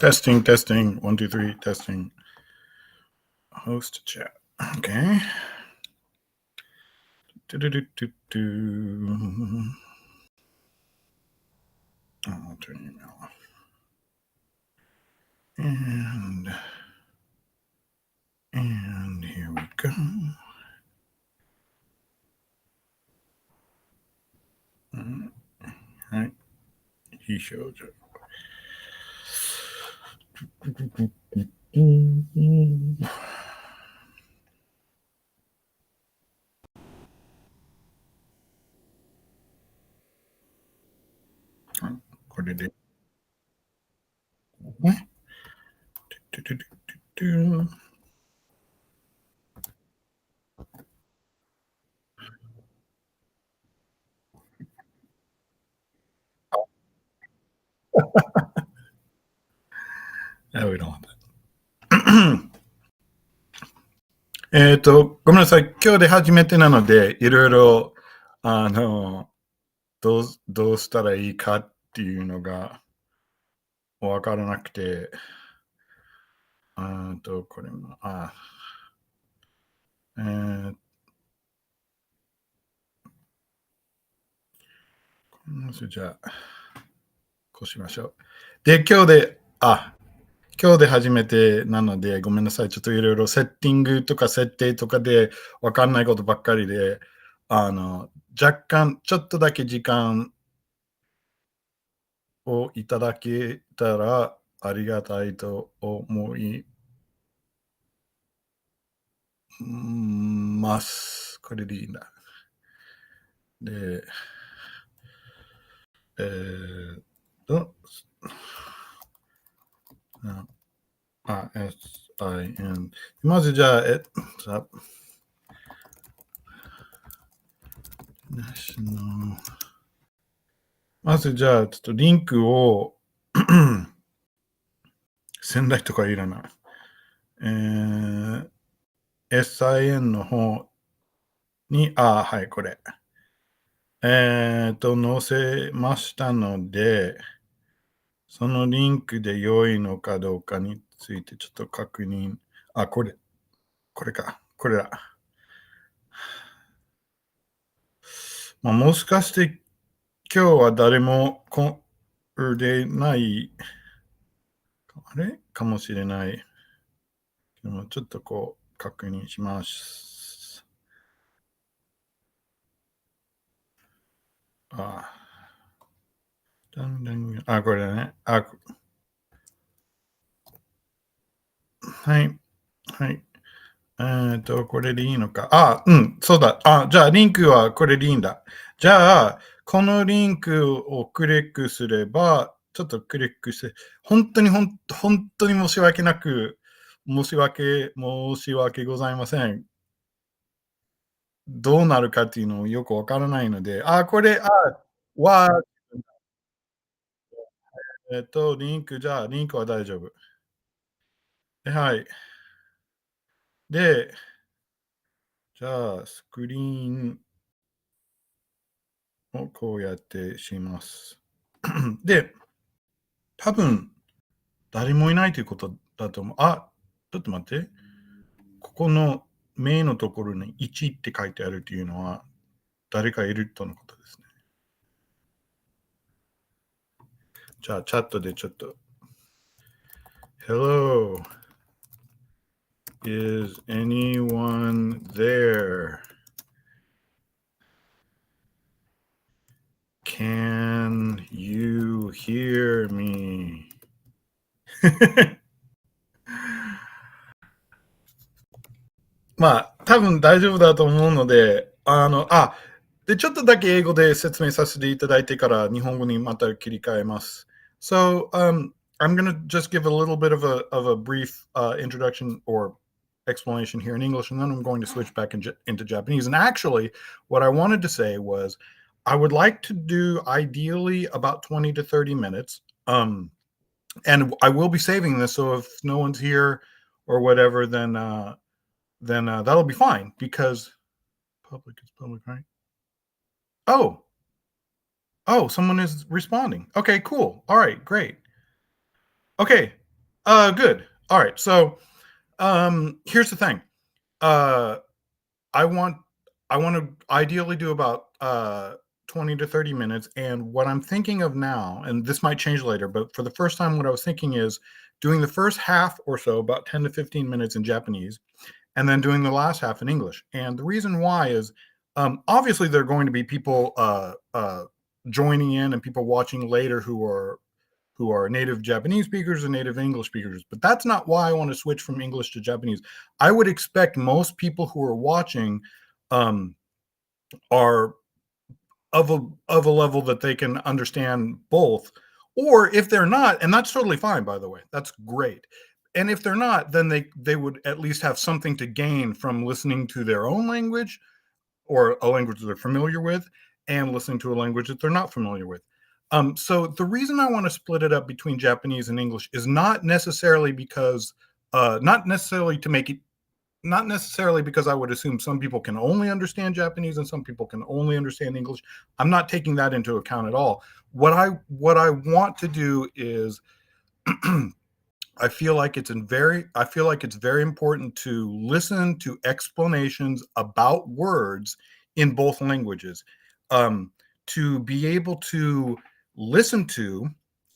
Testing, testing. 1, 2, 3, testing. Host chat. Okay. I'll turn email off. And here we go. All right. He shows up.これで。ね。No, we don't want that. ごめんなさい。今日で初めてなので、いろいろ、どうしたらいいかっていうのがわからなくて、これも、じゃあ、こうしましょう。で、今日で初めてなので、ごめんなさい。ちょっといろいろセッティングとか設定とかでわかんないことばっかりで、若干、ちょっとだけ時間をいただけたらありがたいと思います。これでいいんだ。で、SIN。まずじゃあ、まずじゃあ、ちょっとリンクを仙台とかいらない。SIN の方に、はい、これ。載せましたので、そのリンクで良いのかどうかについてちょっと確認。これか。これだ。もしかして今日は誰も来れないかもしれない。ちょっと確認します。これだね。はい。はい。これでいいのか。そうだ。じゃあ、リンクはこれでいいんだ。じゃあ、このリンクをクリックすれば、ちょっとクリックして、本当に申し訳なく、申し訳ございません。どうなるかっていうのもよくわからないので、これ、リンクは大丈夫。はい。で、じゃあ、スクリーンをこうやってします。で、多分、誰もいないということだと思う。ちょっと待って。ここの名のところに1って書いてあるというのは、誰かいるとのことですね。じゃあ、チャットでちょっと。Hello. Is anyone there? Can you hear me? 多分大丈夫だと思うので、で、ちょっとだけ英語で説明させていただいてから日本語にまた切り替えます。So, I'm going to just give a little bit of a brief introduction or explanation here in English, and then I'm going to switch back into Japanese. And actually, what I wanted to say was I would like to do ideally about 20 to 30 minutes. And I will be saving this, so if no one's here or whatever, then that'll be fine because public is public, right? Oh, someone is responding. Okay, cool. All right, great. Okay, Good. All right. So, here's the thing. Uh, I want to ideally do about 20 to 30 minutes. And what I'm thinking of now, and this might change later, but for the first time, what I was thinking is doing the first half or so, about 10 to 15 minutes in Japanese, and then doing the last half in English. And the reason why is obviously there are going to be people joining in and people watching later who are native Japanese speakers and native English speakers. But that's not why I want to switch from English to Japanese. I would expect most people who are watching are of a level that they can understand both. Or if they're not, and that's totally fine, by the way, that's great. And if they're not, then they would at least have something to gain from listening to their own language or a language that they're familiar with and listening to a language that they're not familiar with. So the reason I want to split it up between Japanese and English is not necessarily because, not necessarily to make it, not necessarily because I would assume some people can only understand Japanese and some people can only understand English. I'm not taking that into account at all. What I want to do is I feel like it's very important to listen to explanations about words in both languages, to be able to listen to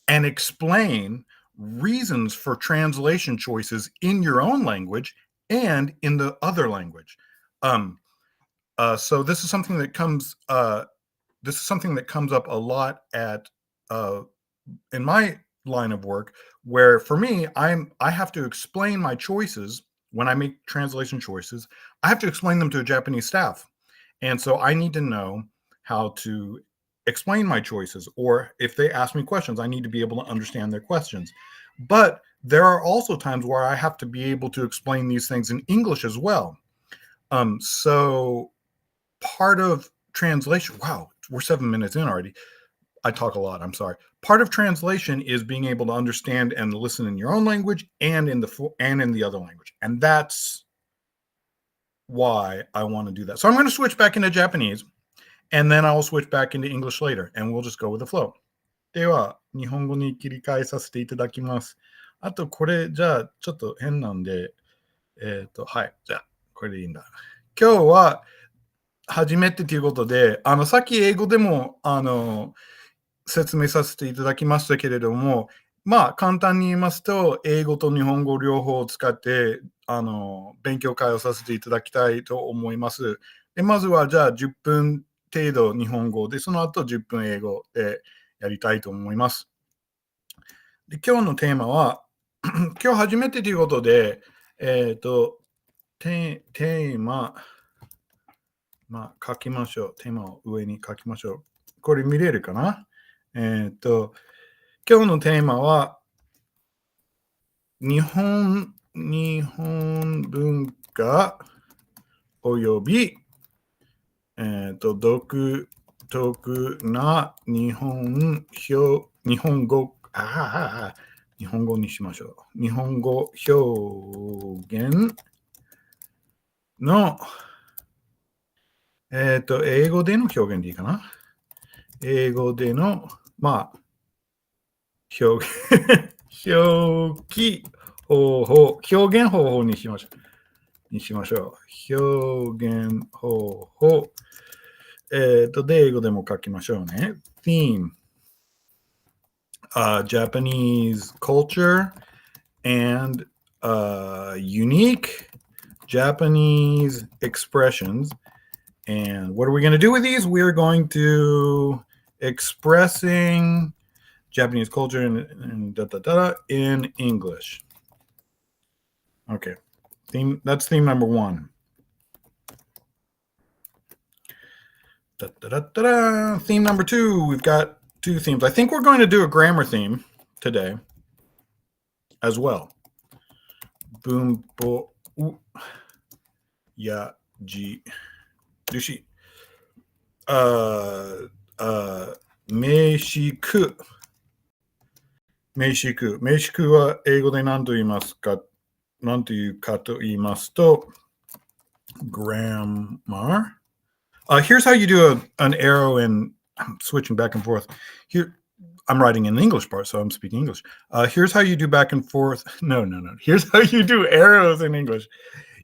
and explain reasons for translation choices in your own language and in the other language. So this is something that comes up a lot at in my line of work, where for me, I have to explain my choices when I make translation choices. I have to explain them to a Japanese staff, and so I need to know how to explain my choices, or if they ask me questions, I need to be able to understand their questions. But there are also times where I have to be able to explain these things in English as well. So part of translation, wow, we're 7 minutes in already. I talk a lot. I'm sorry. Part of translation is being able to understand and listen in your own language and in the other language, and that's why I want to do that. So I'm going to switch back into Japanese, and then I'll switch back into English later, and we'll just go with the flow. では、日本語に切り替えさせていただきます。あと、これ、じゃあ、ちょっと変なんで、はい。じゃあ、これでいいんだ。今日は、初めてということで、さっき英語でも、説明させていただきましたけれども、まあ、簡単に言いますと、英語と日本語両方を使って、勉強会をさせていただきたいと思います。で、まずは、じゃあ、10分程度日本語で、その後10分英語でやりたいと思います。で、今日のテーマは、今日初めてということで、テーマ、まあ、書きましょう。テーマを上に書きましょう。これ見れるかな？今日のテーマは、日本文化および、独特な日本語にしましょう。日本語表現の、英語での表現でいいかな？英語での、まあ、表記方法、表現方法にしましょう。表現方法。で、英語でも書きましょうね。theme, Japanese culture and unique Japanese expressions. And what are we going to do with these? We're going to expressing Japanese culture in English. Okay. That's theme number 1. Theme number 2. We've got 2 themes. I think we're going to do a grammar theme today as well. Bunpo ya ji dushi. 名詞句。名詞句は英語で何と言いますか？何というかと言いますと、grammar. Here's how you do an arrow in, I'm switching back and forth. Here, I'm writing in the English part, so I'm speaking English. Here's how you do back and forth. No. Here's how you do arrows in English.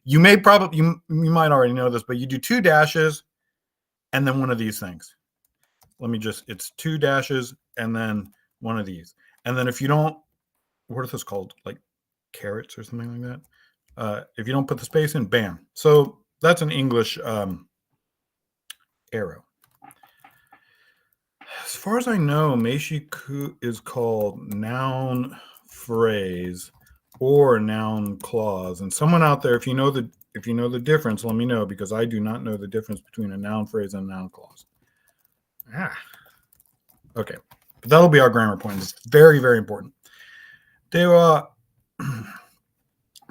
You might already know this, but you do 2 dashes and then one of these things. It's 2 dashes and then one of these. And then if you don't, what are those called? Like carrots or something like that? If you don't put the space in, bam. So that's an English arrow. As far as I know, meishiku is called noun phrase or noun clause. And someone out there, if you know the difference, let me know, because I do not know the difference between a noun phrase and a noun clause. Okay, but that'll be our grammar point. It's very, very important. では、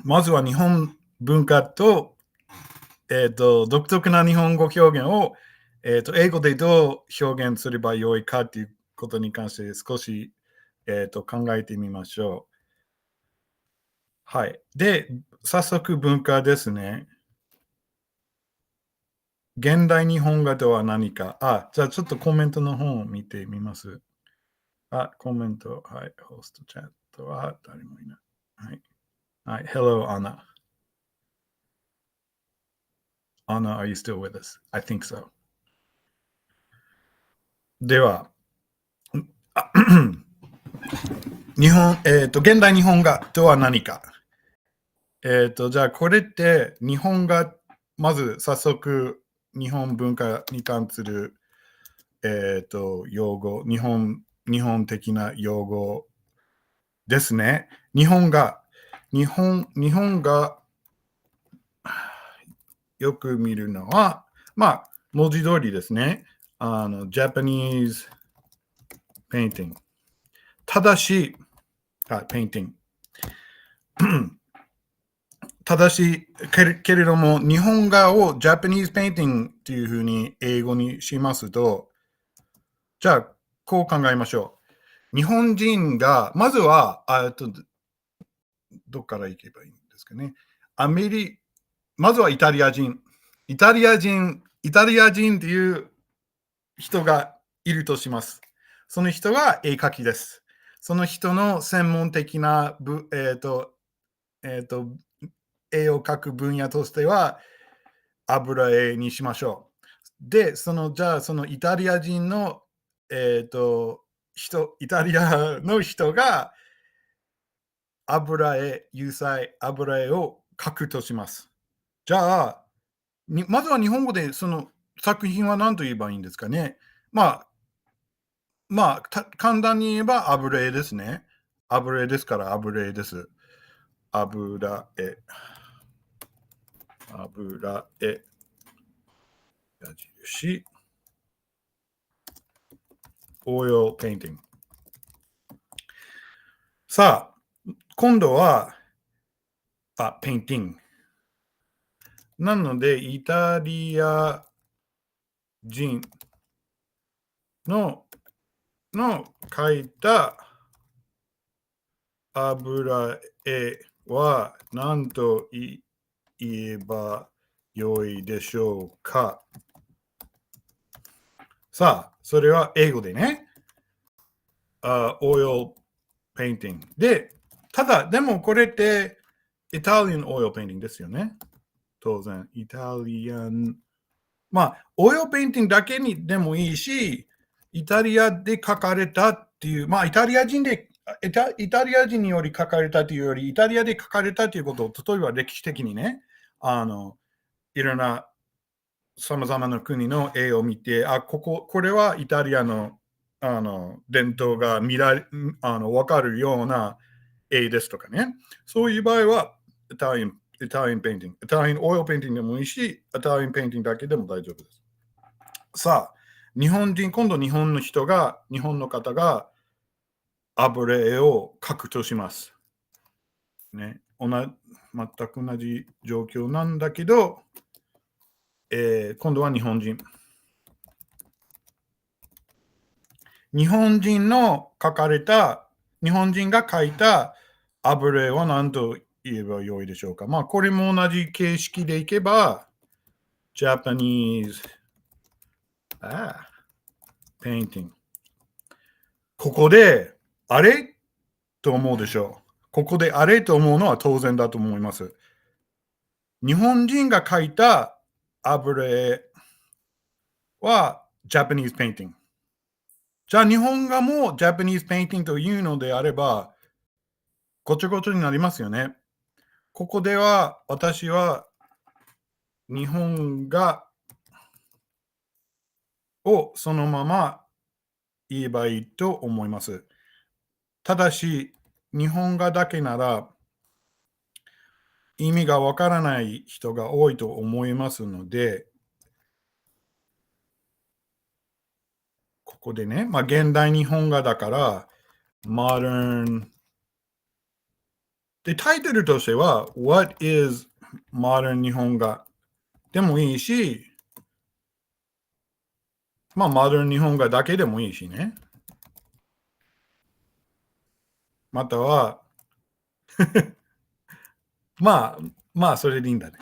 まずは日本文化と、独特な日本語表現を、英語でどう表現すればよいかということに関して少し、考えてみましょう。はい。で、早速文化ですね。現代日本語とは何か。じゃあちょっとコメントの方を見てみます。コメント。はい。ホストチャットは誰もいない。はい。Hello, Anna. Anna, are you still with us? I think so. では、現代日本語とは何か。じゃあこれって日本がまず早速日本文化に関する用語、日本的な用語ですね。日本がよく見るのは、文字通りですね。Japanese painting。ただし、painting。ただし、けれども、日本画を Japanese painting というふうに英語にしますと、じゃあ、こう考えましょう。日本人が、まずは、どっから行けばいいんですかね。まずはイタリア人。イタリア人っていう人がいるとします。その人が絵描きです。その人の専門的な絵を描く分野としては油絵にしましょう。で、じゃあそのイタリア人の、イタリアの人が油絵を描くとします。じゃあ、まずは日本語でその作品は何と言えばいいんですかね。簡単に言えば油絵ですね。油絵ですから油絵です。油絵。矢印。オイルペインティング。さあ、今度は、ペインティング。なので、イタリア人の描いた油絵は何と言えばよいでしょうか。さあ、それは英語でね。オイルペインティング。でもこれってイタリアンオイルペインティングですよね。当然、イタリアン。オイルペインティングだけにでもいいし、イタリアで描かれたっていう、イタリア人により描かれたというより、イタリアで描かれたということを、例えば歴史的にね、いろんな様々な国の絵を見て、これはイタリアの、伝統がわかるような絵ですとかね。そういう場合は、イタリアンペインティング、イタリアンオイルペインティングでもいいし、イタリアンペインティングだけでも大丈夫です。さあ、今度日本の方が油絵を描くとします。ね、全く同じ状況なんだけど、今度は日本人が描いた油絵は何と言えばよいでしょうか。これも同じ形式でいけば、Japanese painting。ここで、あれと思うでしょう。ここであれと思うのは当然だと思います。日本人が描いた油絵は Japanese painting。じゃあ日本画も Japanese painting というのであれば、ごちゃごちゃになりますよね。ここでは私は日本画をそのまま言えばいいと思います。ただし、日本画だけなら意味がわからない人が多いと思いますので、ここでね、現代日本画だから、modern で、タイトルとしては、What is modern 日本画でもいいし、modern 日本画だけでもいいしね。または、それでいいんだね。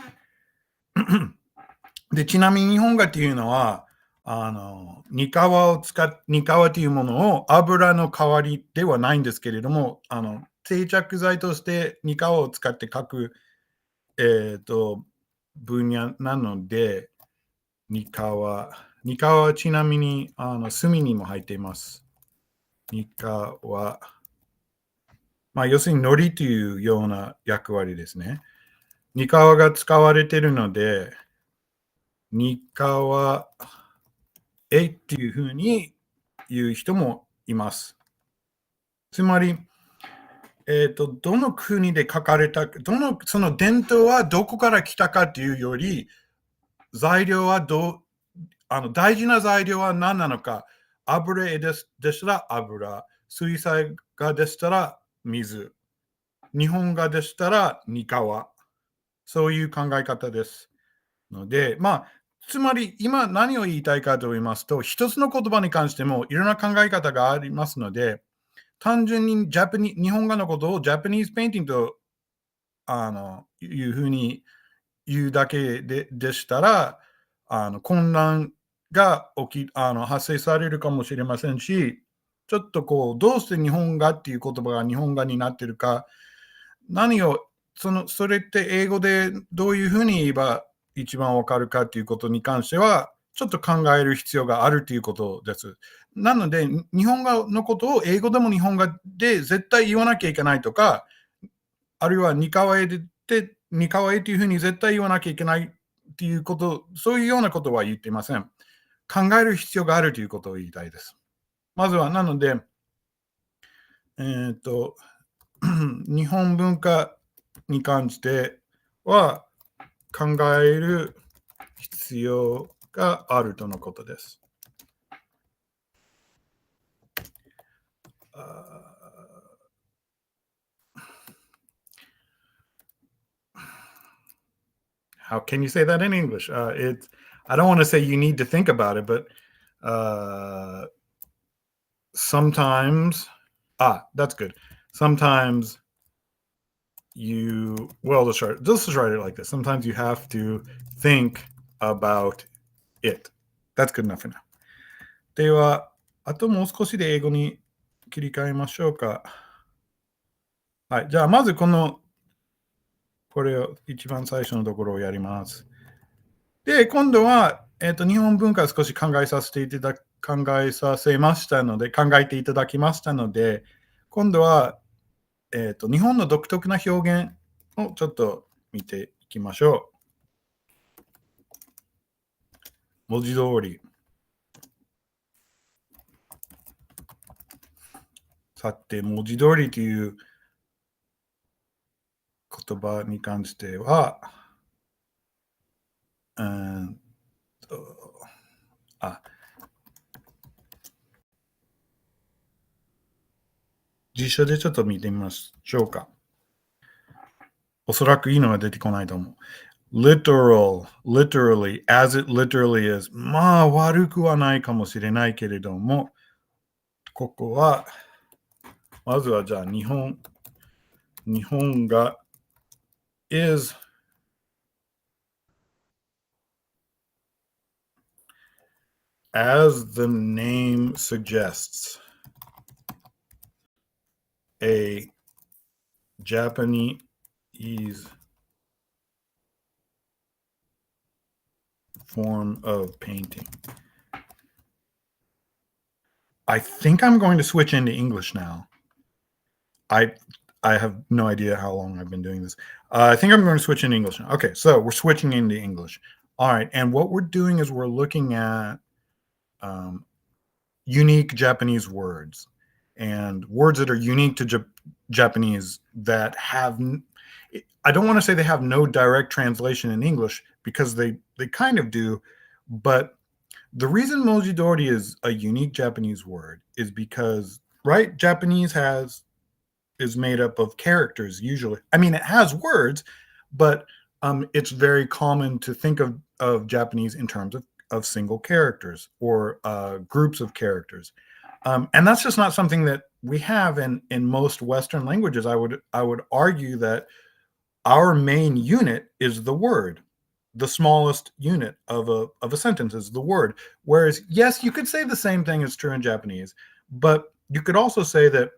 で、ちなみに日本画っていうのは、煮皮というものを油の代わりではないんですけれども、定着剤として煮皮を使って描く、分野なので、煮皮はちなみに炭にも入っています。煮皮要するに海苔というような役割ですね。煮皮が使われているので、煮皮っていうふうに言う人もいます。つまり、どの国で書かれた、その伝統はどこから来たかというより、材料は大事な材料は何なのか。油絵でしたら油。水彩画でしたら水。日本画でしたら煮皮。そういう考え方です。ので、つまり今何を言いたいかと言いますと、一つの言葉に関してもいろんな考え方がありますので、単純に日本画のことをジャパニーズペインティングというふうに言うだけでしたら、混乱が発生されるかもしれませんし、ちょっとどうして日本画っていう言葉が日本画になっているか、それって英語でどういうふうに言えば一番わかるかということに関しては、ちょっと考える必要があるということです。なので、日本語のことを英語でも日本語で絶対言わなきゃいけないとか、あるいは似顔絵似顔絵というふうに絶対言わなきゃいけないっていうこと、そういうようなことは言っていません。考える必要があるということを言いたいです。まずは、なので、日本文化に関しては考える必要があるとのことです。How can you say that in English? I don't want to say you need to think about it, but sometimes, that's good. Sometimes let's just write it like this. Sometimes you have to think about it. That's good enough for now. では、あともう少しで英語に切り替えましょうか。はい。じゃあ、まずこれを一番最初のところをやります。で、今度は、日本文化を少し考えていただきましたので、今度は、日本の独特な表現をちょっと見ていきましょう。文字通り。さて、文字通りという言葉に関しては、辞書でちょっと見てみましょうか。おそらくいいのが出てこないと思う。literally, as it literally is. 悪くはないかもしれないけれども、ここは、まずはじゃあ日本が is as the name suggests. a Japanese form of painting. I think I'm going to switch into English now. I have no idea how long I've been doing this. I think I'm going to switch into English now. Okay, so we're switching into English. All right, and what we're doing is we're looking at unique Japanese words and words that are unique to Japanese that have, I don't want to say they have no direct translation in English, because they kind of do, but the reason mojidori is a unique Japanese word is because, right, Japanese is made up of characters usually. I mean, it has words, but it's very common to think of Japanese in terms of single characters or groups of characters. And that's just not something that we have in most Western languages. I would argue that our main unit is the word. The smallest unit of a sentence is the word. Whereas, yes, you could say the same thing is true in Japanese, but you could also say that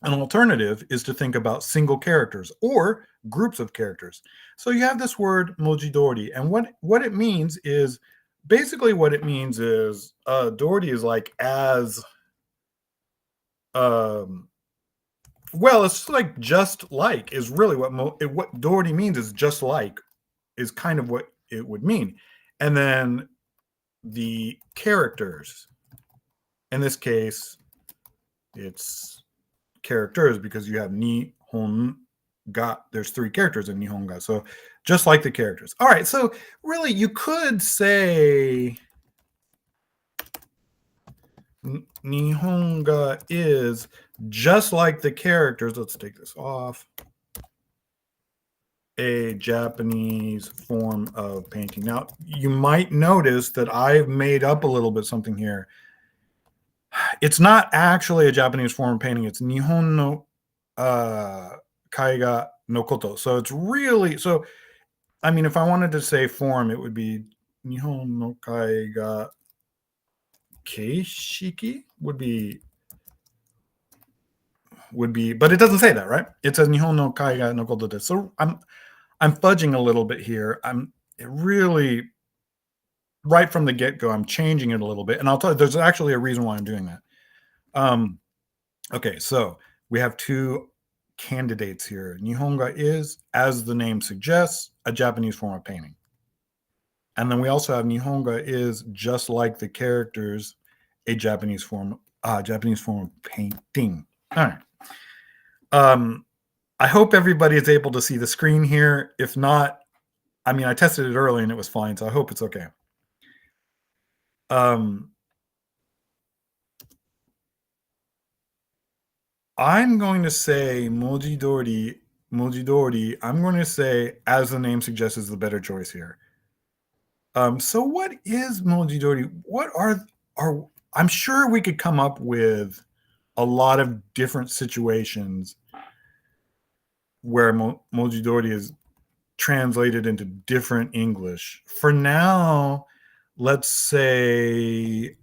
an alternative is to think about single characters or groups of characters. So you have this word mojidori, and what it means is, basically what it means is dori is like as well, it's like just like is really what dori means, is just like, is kind of what it would mean. And then the characters, in this case, it's characters because you have nihon ga. There's 3 characters in nihonga. So just like the characters. All right. So really, you could say nihonga is just like the characters. Let's take this off. A Japanese form of painting. Now, you might notice that I've made up a little bit something here. It's not actually a Japanese form of painting. It's Nihon no Kaiga no Koto. So it's really, so, I mean, if I wanted to say form, it would be Nihon no Kaiga Keishiki would be, but it doesn't say that, right? It says Nihon no Kaiga no Koto desu. So I'm fudging a little bit here. It really, right from the get-go, I'm changing it a little bit. And I'll tell you, there's actually a reason why I'm doing that. Okay, so we have 2 candidates here. Nihonga is, as the name suggests, a Japanese form of painting. And then we also have Nihonga is, just like the characters, a Japanese form of painting. All right. I hope everybody is able to see the screen here. If not, I mean, I tested it early and it was fine, so I hope it's okay. I'm going to say mojidori. I'm going to say, as the name suggests, is the better choice here. So what is mojidori? What are I'm sure we could come up with a lot of different situations where mojidori is translated into different English. For now, let's say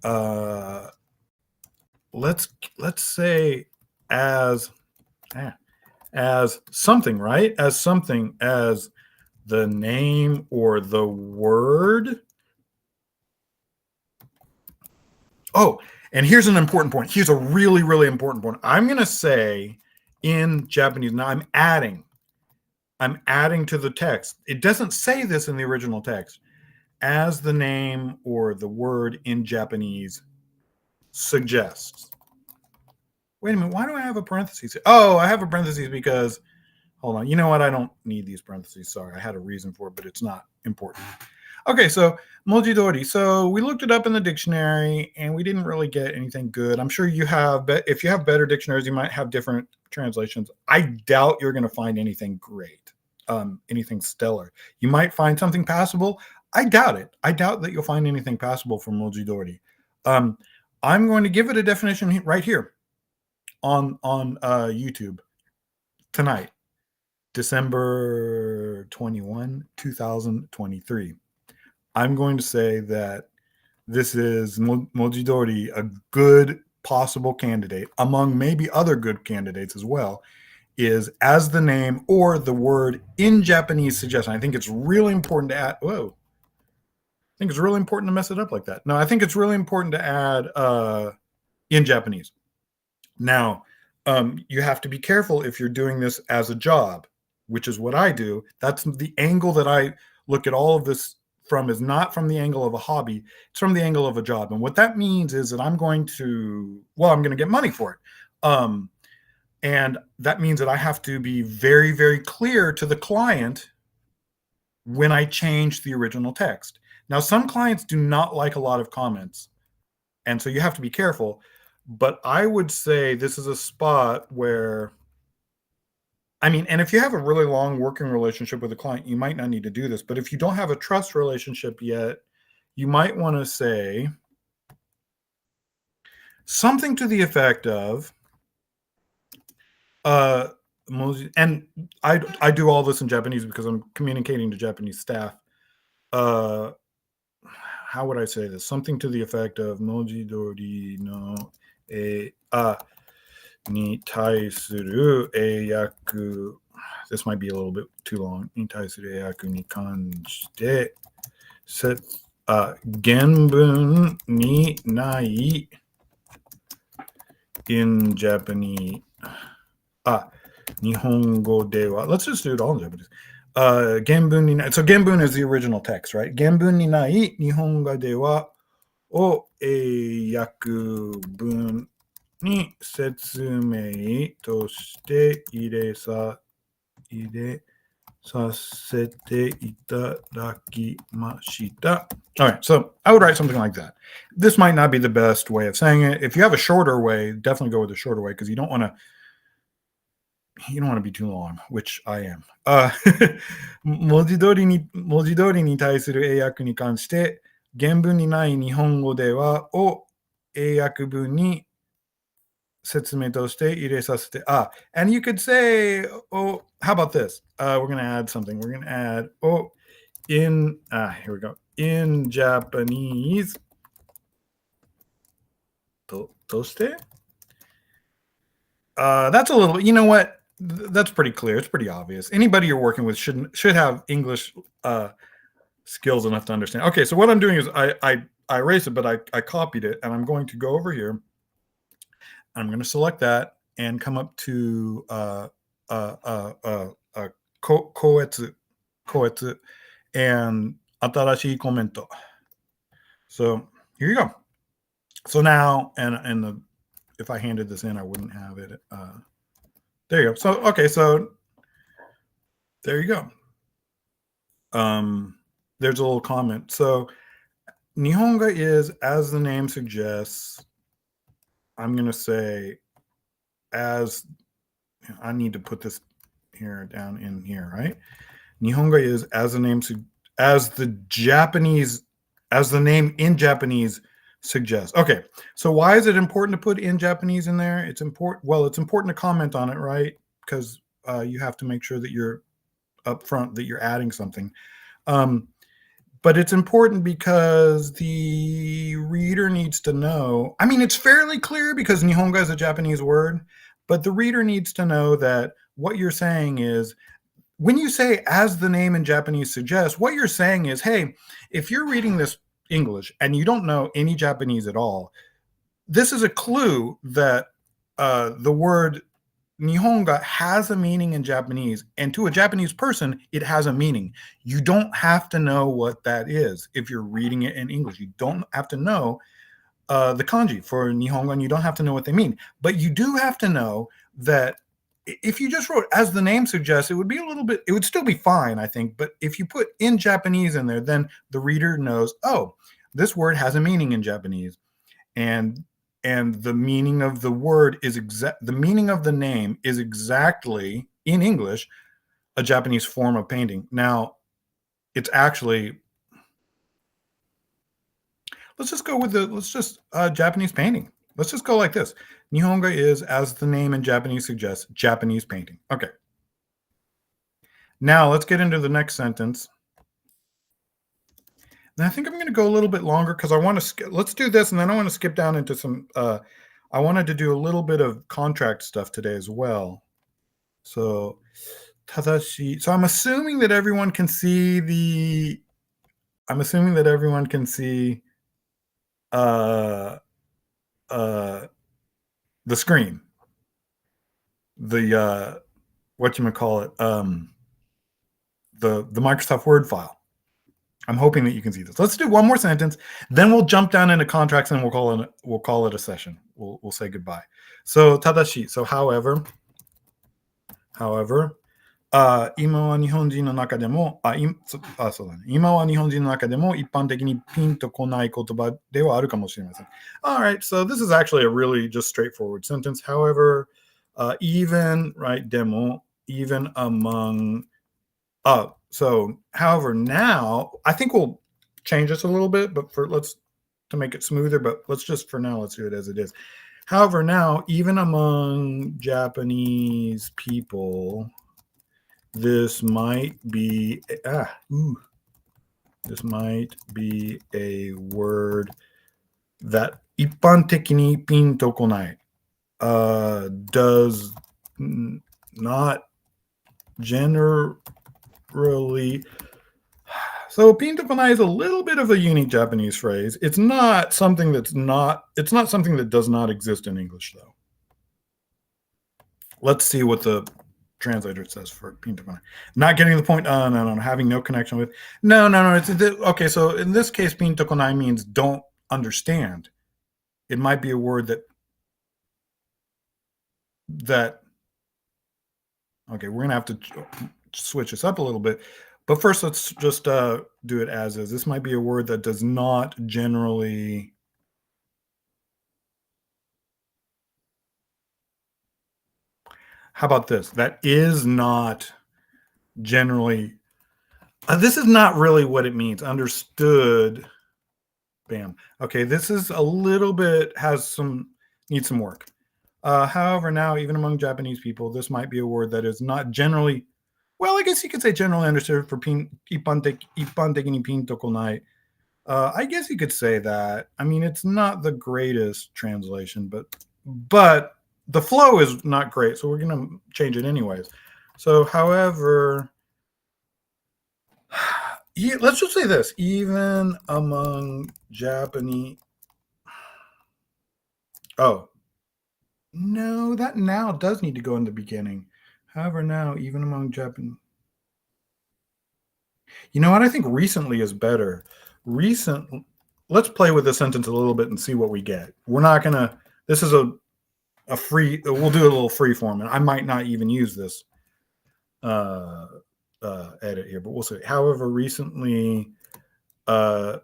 let's say as something, right? As something, as the name or the word. Oh, and here's an important point. Here's a really, really important point. I'm going to say in Japanese, now I'm adding to the text. It doesn't say this in the original text. As the name or the word in Japanese suggests. Wait a minute, why do I have a parenthesis? Oh, I have a parenthesis because, hold on, you know what? I don't need these parentheses. Sorry, I had a reason for it, but it's not important. Okay, so mojidori. So we looked it up in the dictionary and we didn't really get anything good. I'm sure you have, if you have better dictionaries, you might have different translations. I doubt you're going to find anything great, anything stellar. You might find something passable. I doubt it. I doubt that you'll find anything passable from mojidori. I'm going to give it a definition right here on YouTube tonight, December 21, 2023. I'm going to say that this is mojidori, a good possible candidate, among maybe other good candidates as well, is as the name or the word in Japanese suggests. I think it's really important to add. Whoa. I think it's really important to mess it up like that. No, I think it's really important to add in Japanese. Now, you have to be careful if you're doing this as a job, which is what I do. That's the angle that I look at all of this from, is not from the angle of a hobby. It's from the angle of a job. And what that means is that I'm going to get money for it. And that means that I have to be very, very clear to the client when I change the original text. Now, some clients do not like a lot of comments, and so you have to be careful. But I would say this is a spot where, and if you have a really long working relationship with a client, you might not need to do this. But if you don't have a trust relationship yet, you might want to say something to the effect of, and I do all this in Japanese because I'm communicating to Japanese staff. How would I say this? Something to the effect of Mojidori no に対する英訳 This might be a little bit too long. に対する英訳に関して原文にない in Japanese 日本語では Let's just do it all in Japanese. 原文にない So 原文 is the original text, right? 原文にない日本語ではを英訳文に説明として入れさせていただきました。All right, so I would write something like that. This might not be the best way of saying it. If you have a shorter way, definitely go with the shorter way because you don't want to be too long, which I am. 文字通りに対する英訳に関して原文にない日本語ではを英訳文に説明として入れさせて and you could say, how about this? We're going to add something. We're going to add in here we go. In Japanese として that's a little, you know what? That's pretty clear. It's pretty obvious. Anybody you're working with should have English skills enough to understand. Okay, so what I'm doing is I erased it, but I copied it, and I'm going to go over here. I'm going to select that and come up to koetsu and 新しいコメント. So here you go. So now, and if I handed this in, I wouldn't have it. There you go. So, okay, so there you go. There's a little comment. So Nihonga is, as the name suggests, I'm going to say, as I need to put this here down in here, right? Nihonga is, as the name in Japanese suggests. Okay, so why is it important to put in Japanese in there? It's important. Well, it's important to comment on it, right? Because you have to make sure that you're upfront, that you're adding something. But it's important because the reader needs to know. It's fairly clear because Nihonga is a Japanese word, but the reader needs to know that what you're saying is, when you say as the name in Japanese suggests, what you're saying is, hey, if you're reading this English and you don't know any Japanese at all, this is a clue that the word Nihonga has a meaning in Japanese, and to a Japanese person, it has a meaning. You don't have to know what that is if you're reading it in English. You don't have to know the kanji for Nihonga, and you don't have to know what they mean. But you do have to know that if you just wrote as the name suggests, it would still be fine, I think. But if you put in Japanese in there, then the reader knows, oh, this word has a meaning in Japanese. And the meaning of the word is the meaning of the name is exactly, in English, a Japanese form of painting. Now, it's actually, let's just Japanese painting. Let's just go like this. Nihonga is, as the name in Japanese suggests, Japanese painting. Okay. Now, let's get into the next sentence. And I think I'm going to go a little bit longer because I want to let's do this, and then I want to skip down into some I wanted to do a little bit of contract stuff today as well. So, tadashi. So I'm assuming that everyone can see the. I'm assuming that everyone can see uh, uh, the screen. The what you call it. The Microsoft Word file. I'm hoping that you can see this. Let's do one more sentence, then we'll jump down into contracts and we'll call it a session. We'll say goodbye. So tadashi. So however, 今は日本人の中でも、そうだね。今は日本人の中でも一般的にピンとこない言葉ではあるかもしれません。All right, so this is actually a really just straightforward sentence. However, even, right, でも, even among, so however now, I think we'll change this a little bit, but to make it smoother, but let's do it as it is. However, now, even among Japanese people, this might be a word that 一般的にピンとこない does not generally. So ピンとこない is a little bit of a unique Japanese phrase. It's not something that does not exist in English, though. Let's see what the translator says for ピンとこない. Not getting the point. No. Having no connection with. No. Okay, so in this case, ピンとこない means don't understand. It might be a word that. Okay, we're gonna have to switch this up a little bit. But first, let's just do it as is. This might be a word that does not generally. How about this? That is not generally. This is not really what it means. Understood. Bam. Okay, this is a little bit needs some work. However, now even among Japanese people, this might be a word that is not generally. Well, I guess you could say generally understood for 一般的にピンとこない. I guess you could say that. I mean, it's not the greatest translation, but the flow is not great, so we're going to change it anyways. So, however, let's just say this. Even among Japanese. Oh. No, that now does need to go in the beginning. However, now, even among Japanese. You know what? I think recently is better. Let's play with this sentence a little bit and see what we get. We're not going to. This is a free. We'll do a little free form, and I might not even use this edit here, but we'll see. However, recently. Oh,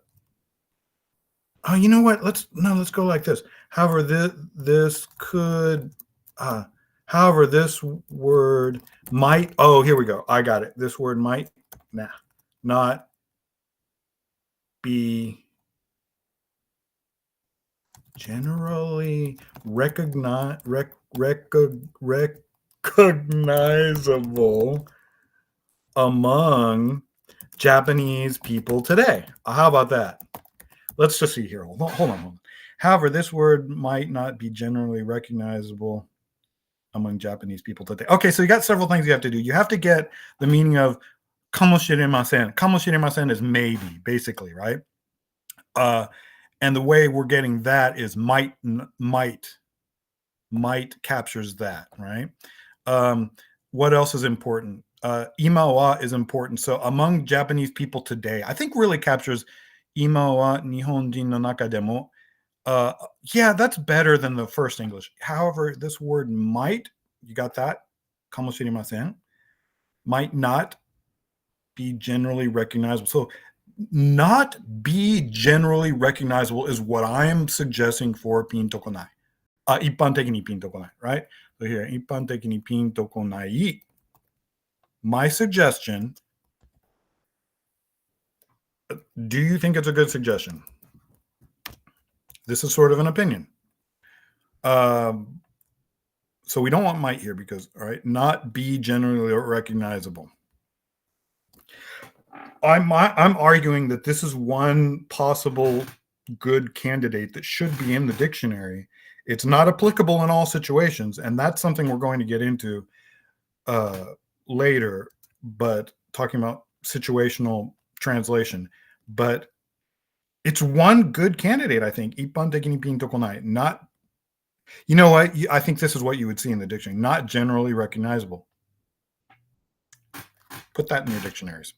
you know what? Let's go like this. However, this could. However, this word might. Oh, here we go. I got it. This word might not be generally recognizable among Japanese people today. How about that? Let's just see here. Hold on. However, this word might not be generally recognizable among Japanese people today. Okay, so you got several things you have to do. You have to get the meaning of かもしれません. かもしれません is maybe, basically, right? And the way we're getting that is might captures that, right? What else is important? 今は is important. So among Japanese people today, I think really captures 今は日本人の中でも. Yeah, that's better than the first English. However, this word might, you got that? かもしれません. Might not be generally recognizable. So not be generally recognizable is what I'm suggesting for ピンとこない. 一般的にピンとこない, right? So here, 一般的にピンとこない. My suggestion, do you think it's a good suggestion? This is sort of an opinion. So we don't want might here because, all right, not be generally recognizable. I'm arguing that this is one possible good candidate that should be in the dictionary It's not applicable in all situations, and that's something we're going to get into later, but talking about situational translation. But it's one good candidate, I think. 一般的にピンとこない. Not, you know what? I think this is what you would see in the dictionary. Not generally recognizable. Put that in your dictionaries.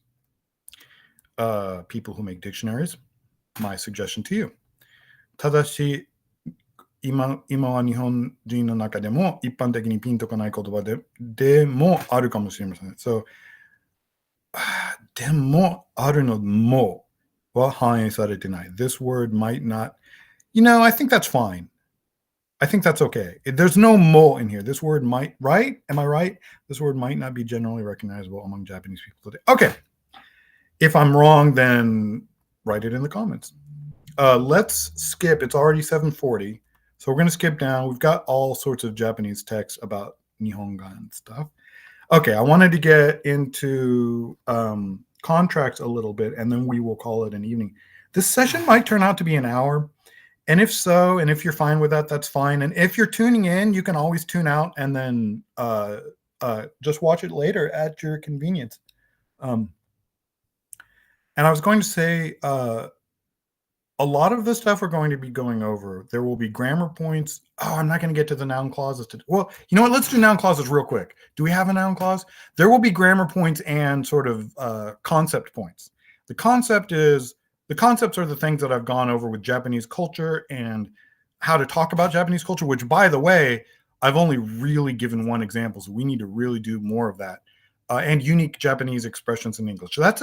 People who make dictionaries, my suggestion to you. ただし、今は日本人の中でも一般的にピンとこない言葉でもあるかもしれません。So, でもあるのもは反映されてない。This word might not, I think that's fine. I think that's okay. There's no mo in here. This word might, right? Am I right? This word might not be generally recognizable among Japanese people today. Okay. If I'm wrong, then write it in the comments. Let's skip. It's already 7:40. So we're going to skip down. We've got all sorts of Japanese texts about Nihonga and stuff. Okay, I wanted to get into contracts a little bit, and then we will call it an evening. This session might turn out to be an hour. And if so, and if you're fine with that, that's fine. And if you're tuning in, you can always tune out and then just watch it later at your convenience. And I was going to say, a lot of the stuff we're going to be going over, there will be grammar points. Oh, I'm not going to get to the noun clauses today. Well, you know what? Let's do noun clauses real quick. Do we have a noun clause? There will be grammar points and sort of concept points. The concepts are the things that I've gone over with Japanese culture and how to talk about Japanese culture, which, by the way, I've only really given one example. So we need to really do more of that. And unique Japanese expressions in English. So that's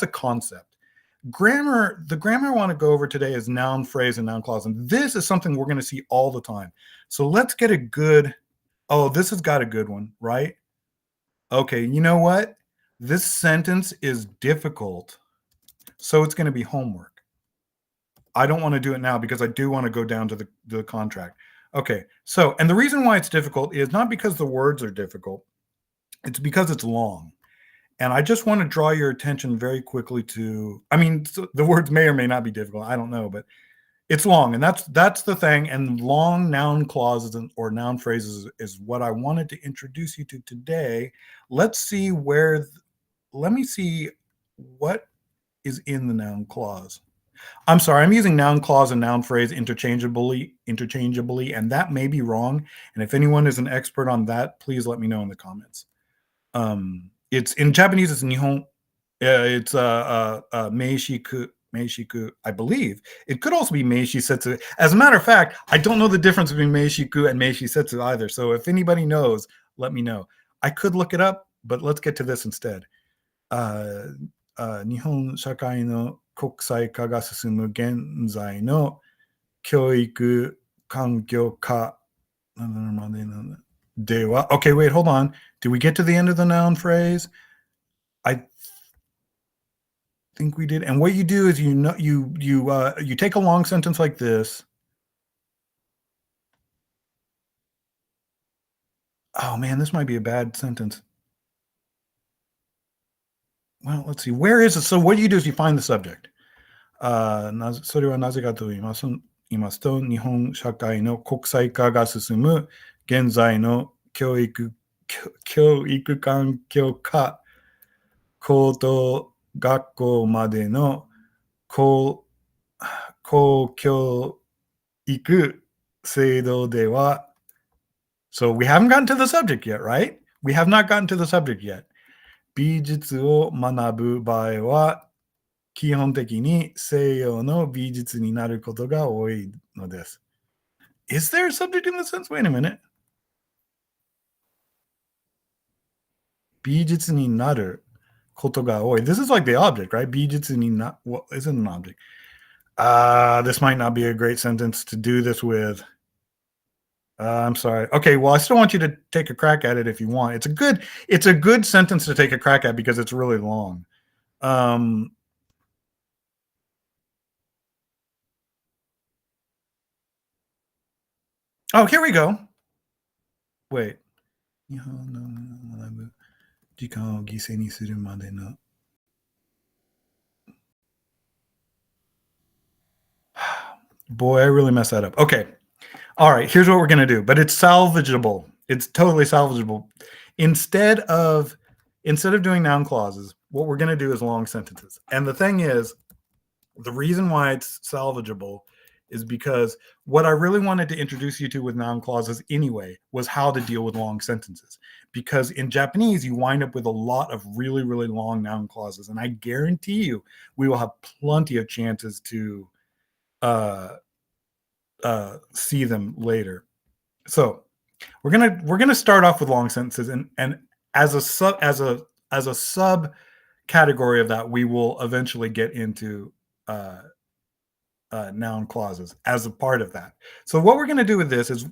a concept. The grammar I want to go over today is noun phrase and noun clause. And this is something we're going to see all the time. So let's get this has got a good one, right? Okay, you know what? This sentence is difficult. So it's going to be homework. I don't want to do it now because I do want to go down to the contract. Okay, so, and the reason why it's difficult is not because the words are difficult. It's because it's long. And I just want to draw your attention very quickly to, the words may or may not be difficult. I don't know, but it's long. And that's the thing. And long noun clauses or noun phrases is what I wanted to introduce you to today. Let me see what is in the noun clause. I'm sorry, I'm using noun clause and noun phrase interchangeably, and that may be wrong. And if anyone is an expert on that, please let me know in the comments. It's in Japanese, it's nihon. It's meishiku, I believe. It could also be meishisetsu. As a matter of fact, I don't know the difference between meishiku and meishisetsu either. So if anybody knows, let me know. I could look it up, but let's get to this instead. 日本社会の国際化が進む現在の教育環境化では Okay, wait, hold on. Did we get to the end of the noun phrase? I think we did. And what you do is you take a long sentence like this. Oh man, this might be a bad sentence. Well, let's see. Where is it? So what you do is you find the subject. それはなぜかと言いますと、日本社会の国際化が進む現在の教育環境下、高等学校までの公教育制度では、So we haven't gotten to the subject yet, right? We have not gotten to the subject yet. 美術を学ぶ場合は、基本的に西洋の美術になることが多いのです。Is there a subject in the sentence? Wait a minute. 美術になることが多い. This is like the object, right? 美術にな, what isn't an object? This might not be a great sentence to do this with. I'm sorry. Okay, well, I still want you to take a crack at it if you want. It's a good sentence to take a crack at because it's really long. Oh, here we go. Wait. 日本の学ぶ時間を犠牲にするまでの Boy, I really messed that up. Okay. All right, here's what we're going to do, but it's salvageable. It's totally salvageable. Instead of doing noun clauses, what we're going to do is long sentences. And the thing is, the reason why it's salvageable is because what I really wanted to introduce you to with noun clauses anyway was how to deal with long sentences. Because in Japanese, you wind up with a lot of really, really long noun clauses. And I guarantee you, we will have plenty of chances to see them later. So we're gonna start off with long sentences, and as a sub category of that, we will eventually get into noun clauses as a part of that. So what we're going to do with this is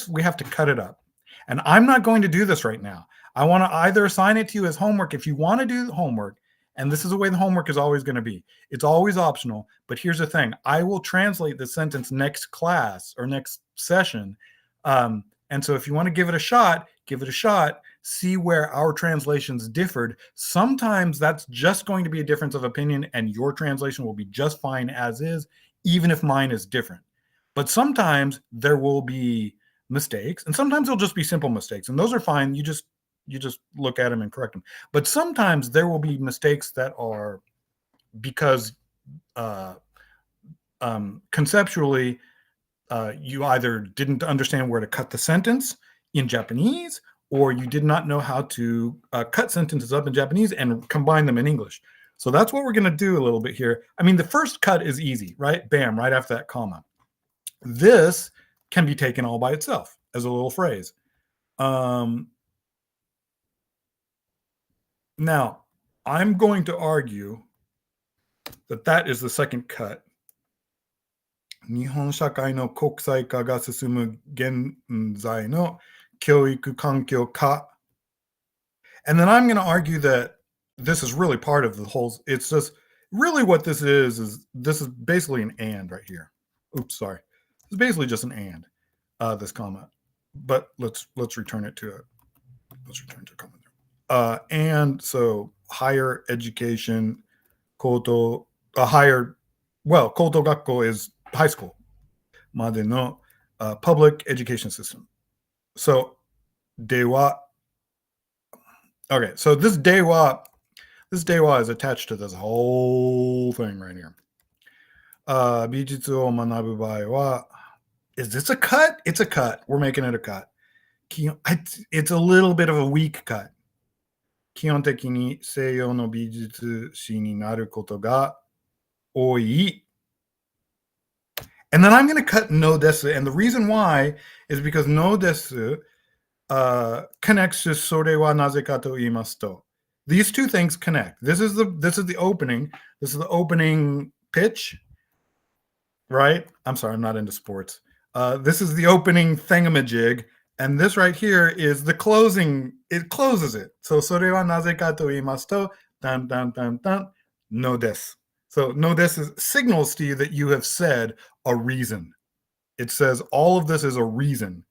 we have to cut it up. And I'm not going to do this right now. I want to either assign it to you as homework if you want to do the homework. And this is the way the homework is always going to be. It's always optional. But here's the thing. I will translate the sentence next class or next session. And so if you want to give it a shot, see where our translations differed. Sometimes that's just going to be a difference of opinion and your translation will be just fine as is, even if mine is different. But sometimes there will be mistakes, and sometimes it'll just be simple mistakes, and those are fine. You just look at them and correct them. But sometimes there will be mistakes that are because conceptually you either didn't understand where to cut the sentence in Japanese, or you did not know how to cut sentences up in Japanese and combine them in English. So that's what we're going to do a little bit here. I mean, the first cut is easy, right? Bam, right after that comma. This can be taken all by itself as a little phrase. Now, I'm going to argue that is the second cut. 日本社会の国際化が進む現在の教育環境下. And then I'm going to argue that this is really part of the whole. It's just really what this is this is basically an and right here. Oops, sorry. It's basically just an and, this comma. But let's return it to it. Let's return to a comma. And so higher education, koto, higher, well, koto gakko is high school. Made no public education system. So, dewa. Okay, so this dewa is attached to this whole thing right here. 美術を学ぶ場合は, is this a cut? It's a cut. We're making it a cut. It's a little bit of a weak cut. 基本的に西洋の美術史になることが多い. And then I'm going to cut no desu. And the reason why is because no desu connects to それはなぜかと言いますと. These two things connect. This is the opening. This is the opening pitch, right? I'm sorry, I'm not into sports. This is the opening thingamajig. And this right here is the closing. It closes it. So それはなぜかと言いますと, dun, dun, dun, dun, no desu. So no desu signals to you that you have said a reason. It says all of this is a reason,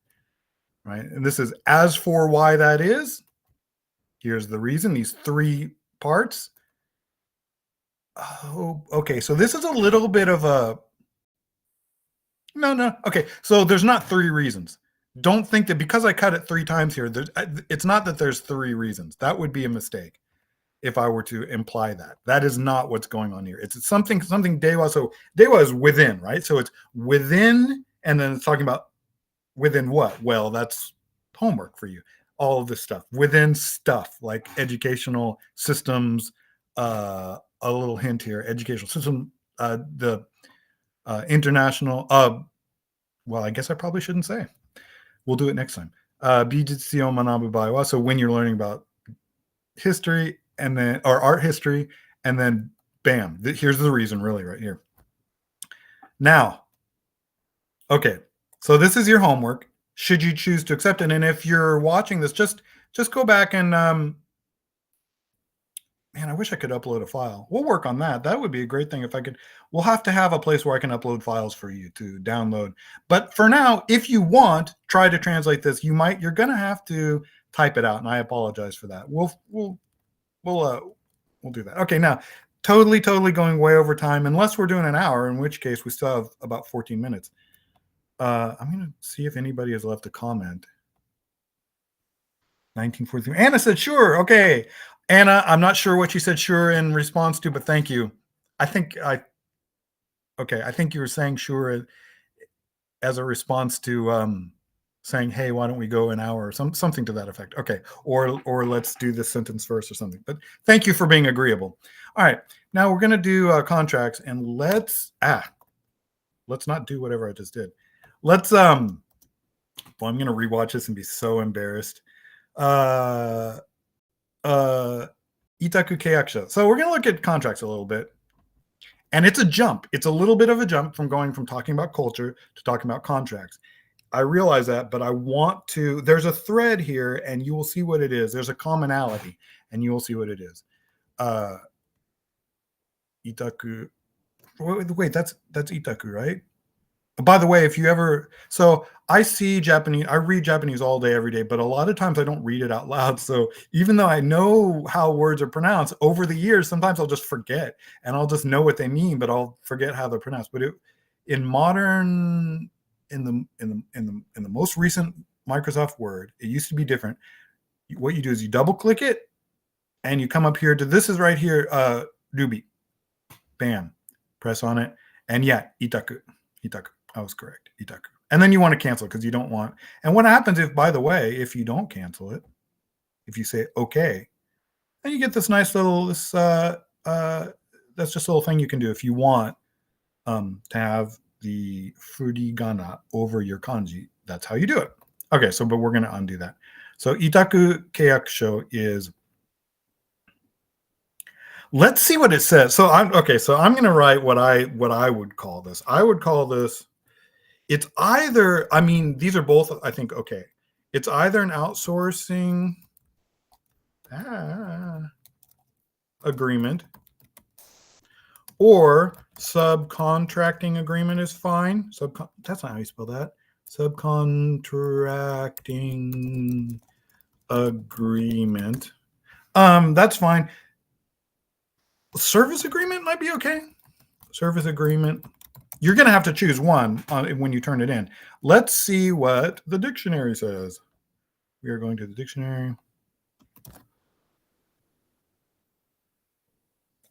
right? And this is as for why that is. Here's the reason, these three parts. Oh, okay, so this is a little bit of a... No. Okay, so there's not three reasons. Don't think that because I cut it 3 times here, it's not that there's 3 reasons. That would be a mistake if I were to imply that. That is not what's going on here. It's something dewa. So dewa is within, right? So it's within, and then it's talking about within what? Well, that's homework for you. All of this stuff. Within stuff, like educational systems, a little hint here, educational system, the international, well, I guess I probably shouldn't say. We'll do it next time. 美術史を学ぶ場合は, so when you're learning about history, and then, or art history, and then bam, here's the reason really right here. Now, okay, so this is your homework. Should you choose to accept it, and if you're watching this, just go back and, man, I wish I could upload a file. We'll work on that. That would be a great thing if I could. We'll have to have a place where I can upload files for you to download. But for now, if you want, try to translate this. You're going to have to type it out, and I apologize for that. We'll do that. Okay, now, totally going way over time, unless we're doing an hour, in which case we still have about 14 minutes. I'm going to see if anybody has left a comment. 1943. Anna said, sure. Okay. Anna, I'm not sure what you said sure in response to, but thank you. I think you were saying sure as a response to saying, hey, why don't we go an hour or something to that effect. Okay. Or let's do this sentence first or something. But thank you for being agreeable. All right. Now we're going to do contracts, and let's not do whatever I just did. Let's I'm going to rewatch this and be so embarrassed. Itaku Keyakusho. So we're going to look at contracts a little bit. And it's a jump. It's a little bit of a jump from going from talking about culture to talking about contracts. I realize that, but I want to, there's a thread here, and you will see what it is. There's a commonality, and you will see what it is. Itaku. Wait, that's Itaku, right? By the way, if you ever, so I read Japanese all day, every day, but a lot of times I don't read it out loud. So even though I know how words are pronounced over the years, sometimes I'll just forget, and I'll just know what they mean, but I'll forget how they're pronounced. But in the most recent Microsoft Word, it used to be different. What you do is you double click it, and you come up here to, this is right here, Ruby. Bam, press on it, and yeah, Itaku. I was correct. Itaku. And then you want to cancel because you don't want. And what happens if, by the way, if you don't cancel it, if you say okay, then you get this nice little that's just a little thing you can do if you want to have the furigana over your kanji. That's how you do it. Okay, so but we're going to undo that. So Itaku Keyakusho is. Let's see what it says. So I'm going to write what I would call this. I would call this. It's either, I mean, these are both, I think, okay. It's either an outsourcing agreement, or subcontracting agreement is fine. That's not how you spell that. Subcontracting agreement. That's fine. Service agreement might be okay. Service agreement. You're going to have to choose one when you turn it in. Let's see what the dictionary says. We are going to the dictionary.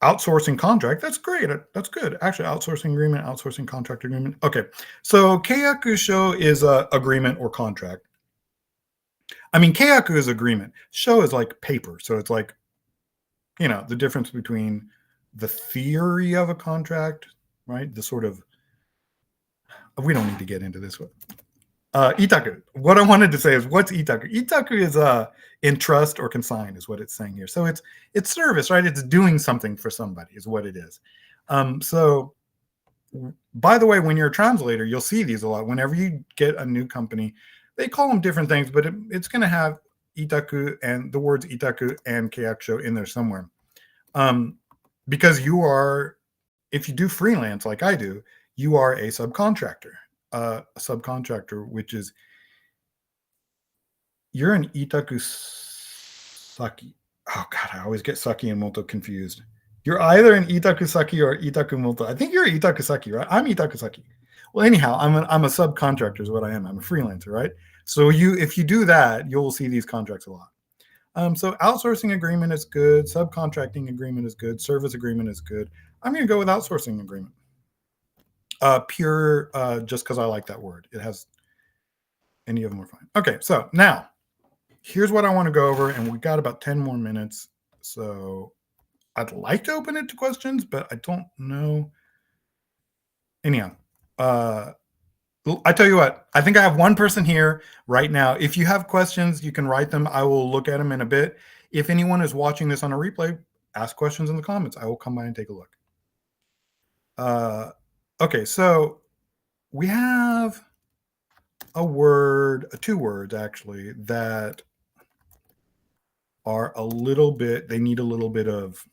Outsourcing contract. That's great. That's good. Actually, outsourcing agreement, outsourcing contract agreement. Okay. So Keyakusho is a agreement or contract. I mean, Keyaku is agreement. Sho is like paper. So it's like, the difference between the theory of a contract, right? The sort of, we don't need to get into this one. Itaku. What I wanted to say is, what's Itaku? Itaku is in trust or consign is what it's saying here. So it's service, right? It's doing something for somebody is what it is. So by the way, when you're a translator, you'll see these a lot. Whenever you get a new company, they call them different things, but it's going to have Itaku and the words Itaku and Keyakusho in there somewhere. Because if you do freelance like I do, you are a subcontractor. A subcontractor, which is, you're an Itaku Saki. Oh God, I always get Saki and Moto confused. You're either an Itaku Saki or Itaku Moto. I think you're Itaku Saki, right? I'm Itaku Saki. Well, anyhow, I'm a subcontractor is what I am. I'm a freelancer, right? So if you do that, you'll see these contracts a lot. So outsourcing agreement is good. Subcontracting agreement is good. Service agreement is good. I'm going to go with outsourcing agreement. Pure, just because I like that word. It has, any of them are fine. Okay, so now here's what I want to go over, and we've got about 10 more minutes. So I'd like to open it to questions, but I don't know. Anyhow, I tell you what, I think I have one person here right now. If you have questions, you can write them. I will look at them in a bit. If anyone is watching this on a replay, ask questions in the comments. I will come by and take a look. Okay, so we have two words actually, that are they need a little bit of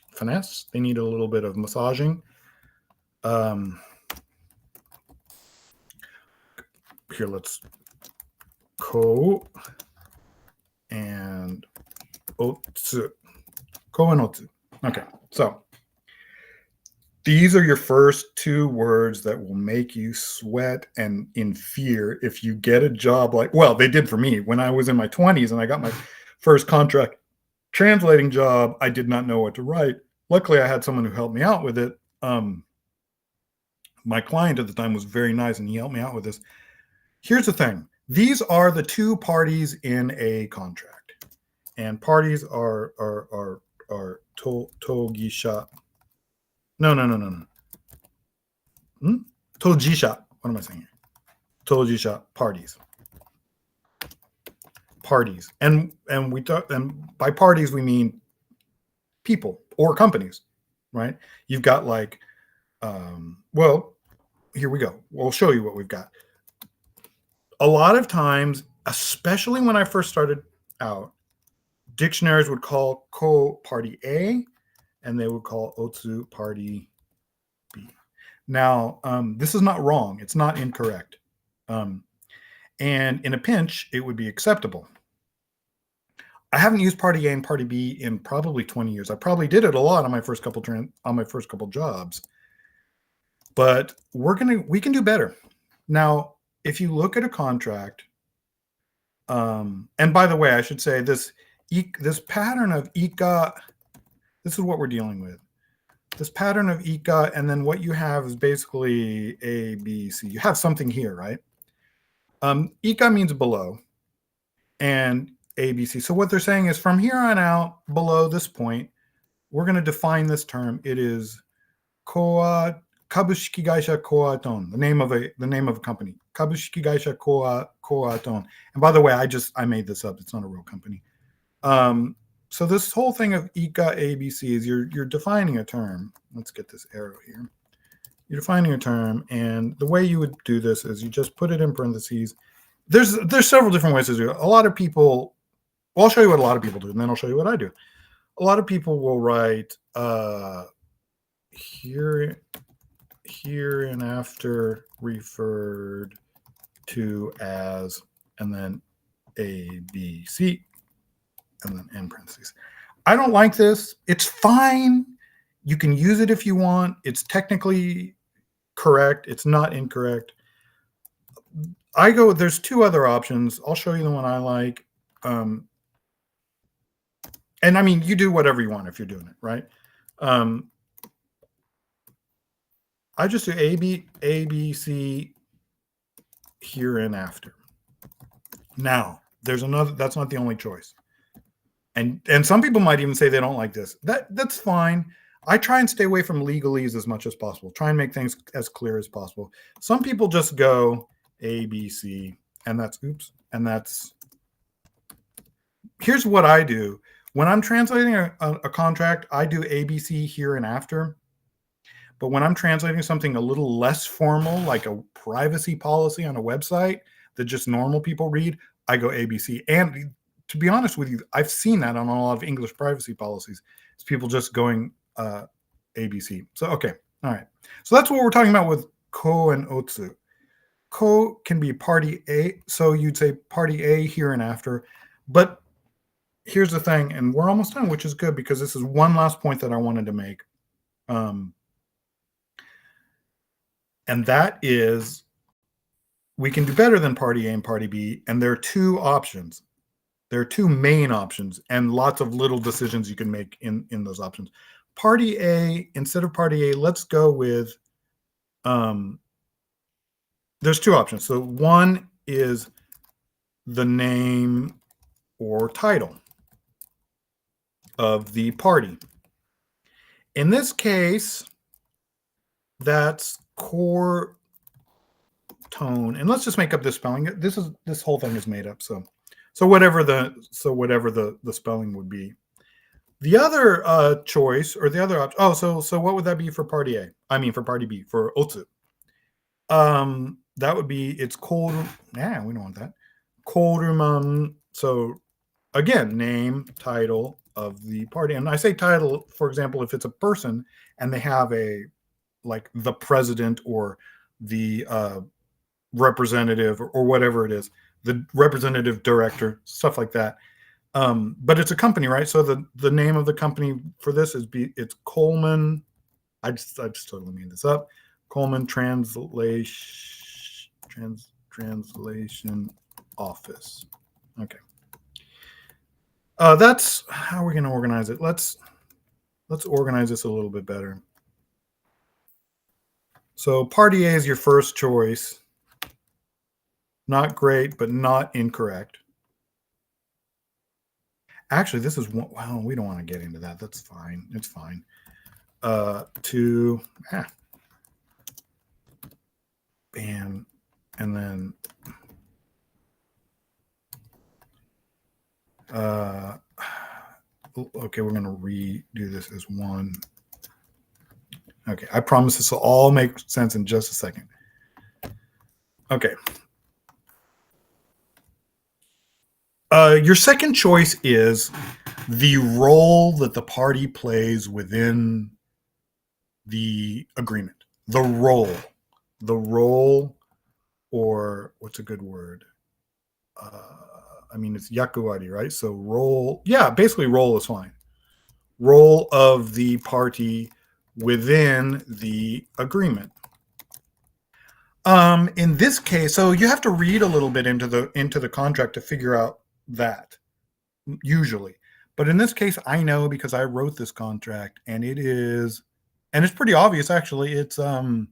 finesse. They need a little bit of massaging. Here, let's ko and otsu. Ko and otsu. Okay, so These are your first two words that will make you sweat and in fear if you get a job well, they did for me. When I was in my 20s and I got my first contract translating job, I did not know what to write. Luckily, I had someone who helped me out with it. My client at the time was very nice and he helped me out with this. Here's the thing. These are the two parties in a contract. And parties are togisha. No. Tojisha. What am I saying here? Tojisha, parties. Parties. And we talk, and by parties we mean people or companies, right? You've got well, here we go. We'll show you what we've got. A lot of times, especially when I first started out, dictionaries would call ko party A and they would call otsu party B. Now, this is not wrong. It's not incorrect. And in a pinch, it would be acceptable. I haven't used party A and party B in probably 20 years. I probably did it a lot on my first couple jobs. But we can do better. Now, if you look at a contract, and by the way, I should say this pattern of ika, this is what we're dealing with. This pattern of ika, and then what you have is basically A, B, C. You have something here, right? Ika means below, and A, B, C. So what they're saying is from here on out, below this point, we're going to define this term. It is koa Kabushiki Gaisha Koaton, the name of a company. Kabushiki Gaisha Koaton. And by the way, I made this up. It's not a real company. So this whole thing of Ika ABC is you're defining a term. Let's get this arrow here. You're defining a term, and the way you would do this is you just put it in parentheses. There's several different ways to do it. A lot of people, well, I'll show you what a lot of people do, and then I'll show you what I do. A lot of people will write hereinafter referred to as, and then A, B, C, and then end parentheses. I don't like this. It's fine. You can use it if you want. It's technically correct. It's not incorrect. There's two other options. I'll show you the one I like. And I mean, you do whatever you want if you're doing it, right? I just do A, B, C, hereinafter. Now, there's another, that's not the only choice. And some people might even say they don't like this. That's fine. I try and stay away from legalese as much as possible. Try and make things as clear as possible. Some people just go A, B, C, and that's, here's what I do. When I'm translating a contract, I do A, B, C, hereinafter. But when I'm translating something a little less formal, like a privacy policy on a website that just normal people read, I go ABC. And to be honest with you, I've seen that on a lot of English privacy policies. It's people just going ABC. So, okay. All right. So that's what we're talking about with ko and otsu. Ko can be party A. So you'd say party A hereinafter. But here's the thing, and we're almost done, which is good because this is one last point that I wanted to make. And that is, we can do better than party A and party B. And there are two options. There are two main options and lots of little decisions you can make in those options. Party A, instead of party A, let's go with, there's two options. So one is the name or title of the party. In this case, that's core tone, and let's just make up this spelling. This whole thing is made up. So whatever the spelling would be. The other choice, or the other option. Oh, so what would that be for party A? I mean for party B, for otsu. That would be, it's cold. Yeah, we don't want that. Koruman. So again, name, title of the party. And I say title, for example, if it's a person and they have like the president or the representative or whatever it is, the representative director, stuff like that. But it's a company, right? So the name of the company for this it's Coleman I just totally made this up. Coleman Translation Office. Okay. That's how we're going to organize it. Let's organize this a little bit better. So party A is your first choice. Not great, but not incorrect. Actually, this is one. Well, we don't want to get into that. That's fine. It's fine. Bam, and then okay, we're going to redo this as one. Okay, I promise this will all make sense in just a second. Okay. Your second choice is the role that the party plays within the agreement. The role, or what's a good word? I mean, it's yakuwari, right? So role, yeah, basically role is fine. Role of the party within the agreement. In this case, so you have to read a little bit into the contract to figure out that, usually. But in this case, I know because I wrote this contract, and it's pretty obvious actually. It's an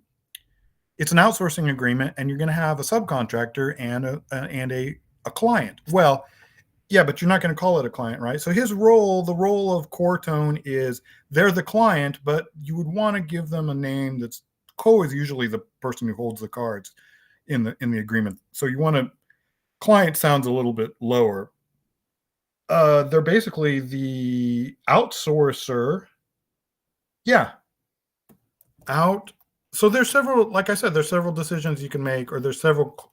outsourcing agreement, and you're going to have a subcontractor and a client. Well, yeah, but you're not going to call it a client, right? So his role, the role of core tone, is they're the client, but you would want to give them a name that's co is usually the person who holds the cards in the agreement. So you want to, client sounds a little bit lower. They're basically the outsourcer. Yeah. So there's several, like I said, there's several decisions you can make, or there's several,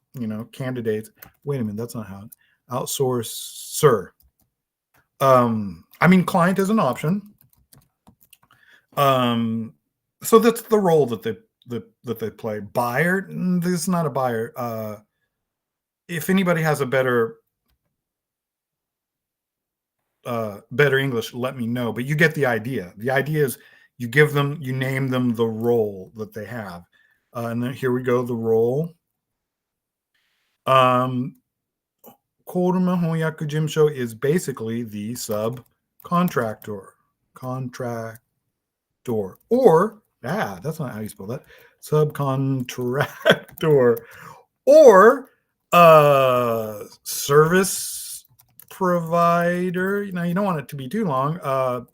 candidates. Wait a minute, that's not how. Outsourcer. I mean, client is an option. So that's the role that they play. Buyer, this is not a buyer. If anybody has a better English, let me know. But you get the idea. The idea is you name them the role that they have. And then here we go, the role. Kouruma Honyaku Jimsho is basically the subcontractor. Or, that's not how you spell that. Subcontractor. Or service provider. Now, you don't want it to be too long.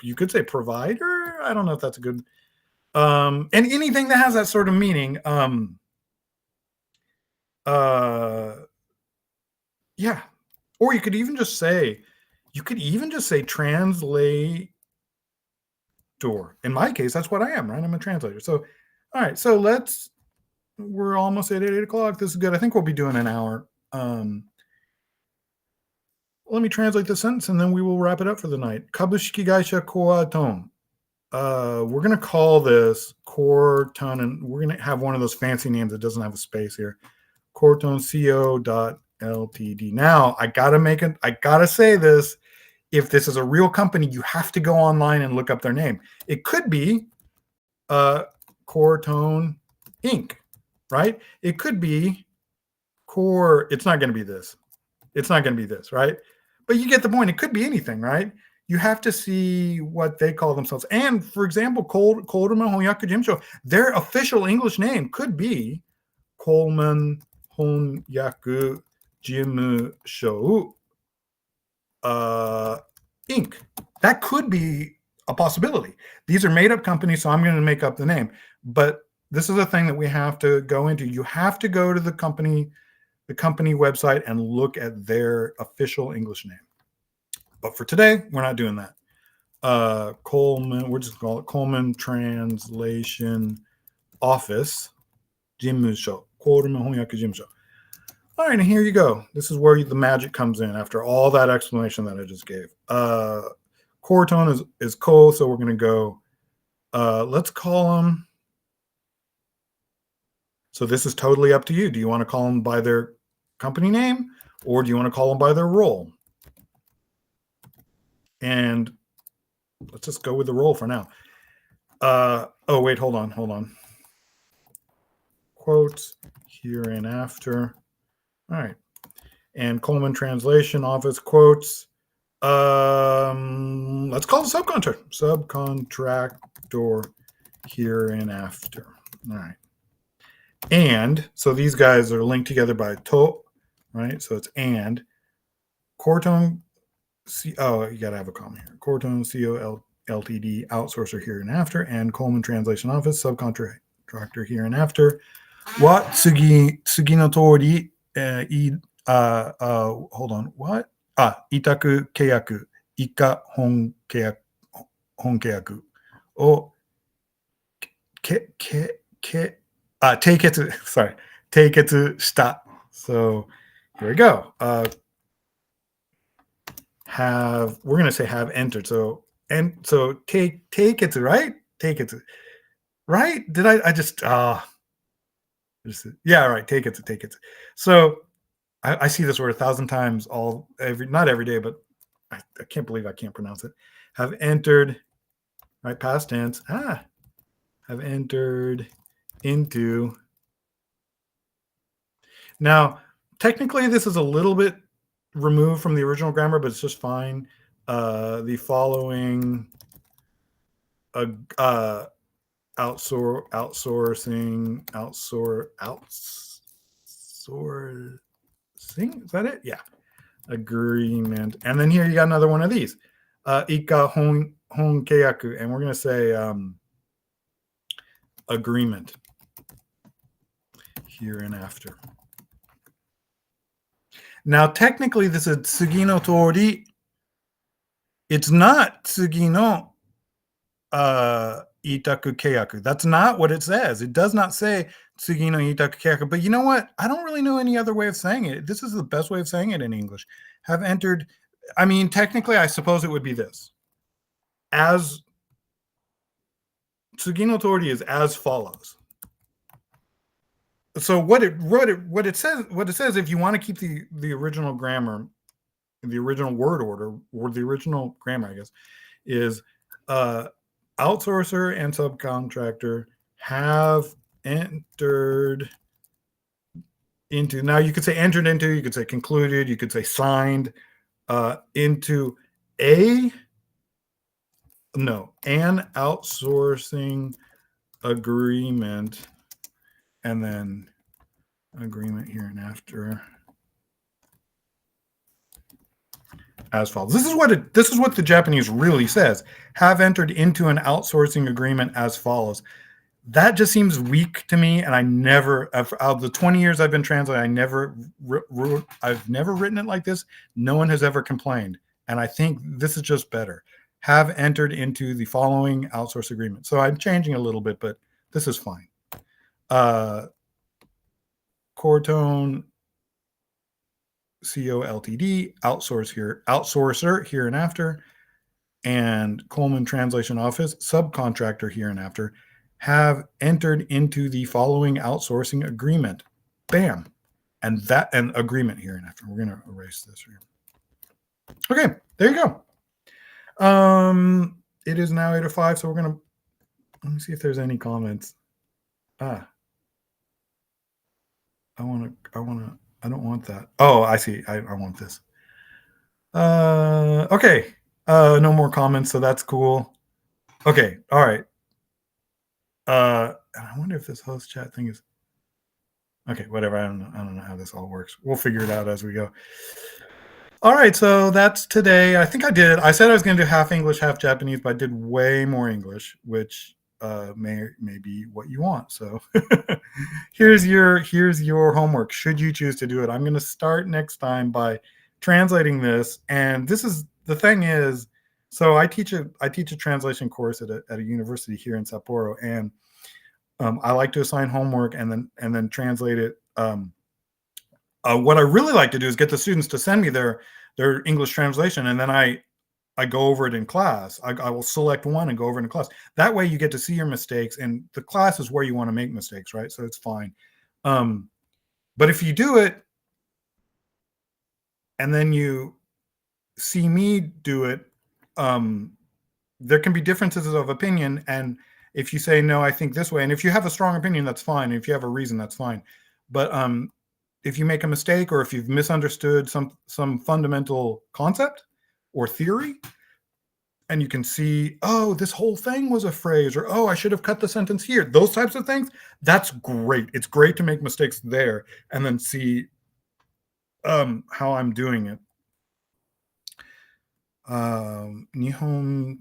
You could say provider. I don't know if that's a good. And anything that has that sort of meaning. Yeah. Or you could even just say translator. In my case, that's what I am, right? I'm a translator. So, all right. So we're almost at 8 o'clock. This is good. I think we'll be doing an hour. Let me translate the sentence, and then we will wrap it up for the night. Kabushiki Gaisha Core Tone. We're going to call this Core Tone, and we're going to have one of those fancy names that doesn't have a space here. Core Tone Co.Ltd. Now, I got to say this. If this is a real company, you have to go online and look up their name. It could be Core Tone Inc., right? It could be Core. It's not going to be this. It's not going to be this, right? But you get the point. It could be anything, right? You have to see what they call themselves. And, for example, Kouruma Honyaku Jimsho, their official English name could be Coleman Honyaku Jimsho Inc. That could be a possibility. These are made up companies, so I'm going to make up the name. But this is a thing that we have to go into. You have to go to the company website and look at their official English name. But for today, we're not doing that. Coleman, we're just going to call it Coleman Translation Office Jimusho. Kouruma Honyaku Jimsho. All right, and here you go. This is where the magic comes in after all that explanation that I just gave. Core tone is ko, so we're going to go, let's call them. So this is totally up to you. Do you want to call them by their company name, or do you want to call them by their role? And let's just go with the role for now. Oh, wait, hold on. Quotes, here and after. All right. And Coleman Translation Office quotes. Let's call it subcontractor here and after. All right. And so these guys are linked together by to, right? So it's and Cortone, you got to have a comma here. Cortone CO Ltd outsourcer here and after, and Coleman Translation Office subcontractor here and after. What sugi no tori hold on. What? 委託契約以下本契約を締結 sorry 締結した so here we go we're going to say have entered so take it right did I just yeah right take it so I see this word 1,000 times not every day but I can't believe I can't pronounce it have entered right past tense have entered into. Now, technically, this is a little bit removed from the original grammar, but it's just fine. The following outsourcing. Is that it? Yeah. Agreement. And then here you got another one of these. Ika hon keyaku. And we're going to say agreement here and after. Now, technically, this is tsugi no tori. It's not tsugi no itaku keyaku. That's not what it says. It does not say tsugi no itaku keyaku. But you know what? I don't really know any other way of saying it. This is the best way of saying it in English. Have entered. I mean, technically, I suppose it would be this. As tsugi no tori is as follows. So what it says if you want to keep the original grammar, the original word order or the original grammar, I guess, is outsourcer and subcontractor have entered into. Now you could say entered into, you could say concluded, you could say signed into an outsourcing agreement. And then agreement here and after as follows. This is what the Japanese really says. Have entered into an outsourcing agreement as follows. That just seems weak to me, and I never, out of the 20 years I've been translating, I've never written it like this. No one has ever complained, and I think this is just better. Have entered into the following outsource agreement. So I'm changing a little bit, but this is fine. Cortone CO Ltd outsourcer here and after, and Coleman Translation Office subcontractor here and after have entered into the following outsourcing agreement. Bam. And agreement here and after. We're going to erase this here. Okay, there you go. It is now 8:05, so we're going to let me see if there's any comments. I don't want that. Oh, I see. I want this. Okay. No more comments, so that's cool. Okay. All right. I wonder if this host chat thing is okay. Whatever. I don't know how this all works. We'll figure it out as we go. All right. So that's today. I think I said I was going to do half English, half Japanese, but I did way more English, which may be what you want. So here's your homework. Should you choose to do it, I'm going to start next time by translating this. And this is the thing is, so I teach a translation course at a university here in Sapporo, and I like to assign homework and then translate it. What I really like to do is get the students to send me their English translation, and then I go over it in class. I will select one and go over it in class. That way you get to see your mistakes, and the class is where you want to make mistakes, right? So it's fine. But if you do it and then you see me do it, there can be differences of opinion, and If you say, no, I think this way, and if you have a strong opinion, that's fine. If you have a reason, that's fine. But if you make a mistake or if you've misunderstood some fundamental concept or theory, and you can see, oh, this whole thing was a phrase, or oh, I should have cut the sentence here. Those types of things, that's great. It's great to make mistakes there and then see how I'm doing it. Nihon,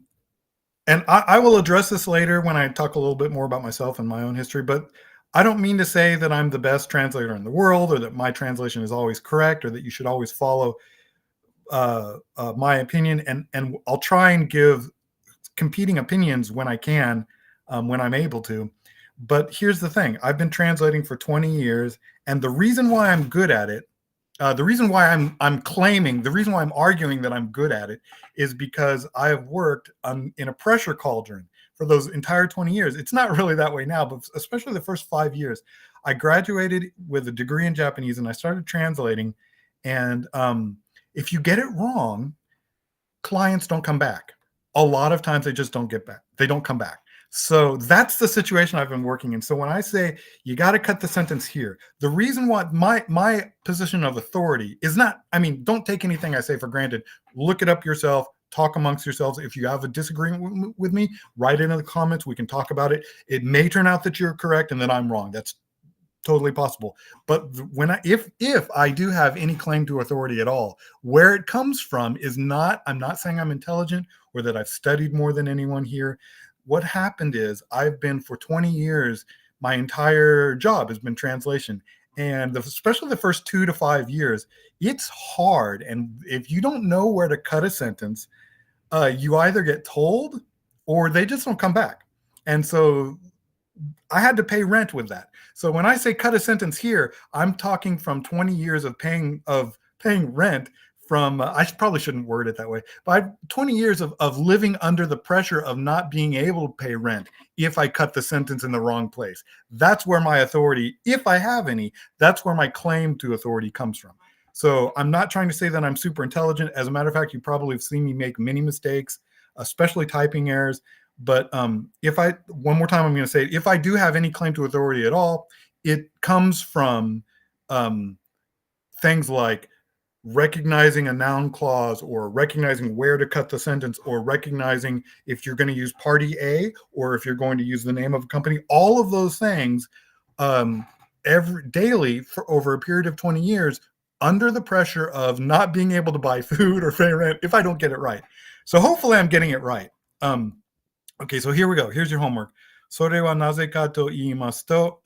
and I will address this later when I talk a little bit more about myself and my own history, but I don't mean to say that I'm the best translator in the world or that my translation is always correct or that you should always follow my opinion. And I'll try and give competing opinions when I can, when I'm able to. But here's the thing. I've been translating for 20 years, and the reason why I'm good at it, the reason why I'm arguing that I'm good at it is because I have worked in a pressure cauldron for those entire 20 years. It's not really that way now, but especially the first 5 years. I graduated with a degree in Japanese and I started translating. And if you get it wrong, clients don't come back. A lot of times they just don't get back. They don't come back. So that's the situation I've been working in. So when I say you got to cut the sentence here, the reason why my position of authority is not, I mean, don't take anything I say for granted. Look it up yourself, talk amongst yourselves. If you have a disagreement with me, write it in the comments. We can talk about it. It may turn out that you're correct and that I'm wrong. That's totally possible. But if I do have any claim to authority at all, where it comes from is not, I'm not saying I'm intelligent or that I've studied more than anyone here. What happened is I've been for 20 years, my entire job has been translation. And especially the first 2 to 5 years, it's hard. And if you don't know where to cut a sentence, you either get told or they just don't come back. And so I had to pay rent with that. So when I say cut a sentence here, I'm talking from 20 years of paying rent from, I probably shouldn't word it that way, but 20 years of living under the pressure of not being able to pay rent if I cut the sentence in the wrong place. That's where my authority, if I have any, that's where my claim to authority comes from. So I'm not trying to say that I'm super intelligent. As a matter of fact, you probably have seen me make many mistakes, especially typing errors. But one more time, I'm going to say, if I do have any claim to authority at all, it comes from things like recognizing a noun clause or recognizing where to cut the sentence or recognizing if you're going to use party A or if you're going to use the name of a company. All of those things daily for over a period of 20 years under the pressure of not being able to buy food or pay rent if I don't get it right. So hopefully I'm getting it right. Okay, so here we go. Here's your homework. それはなぜかと言いますと、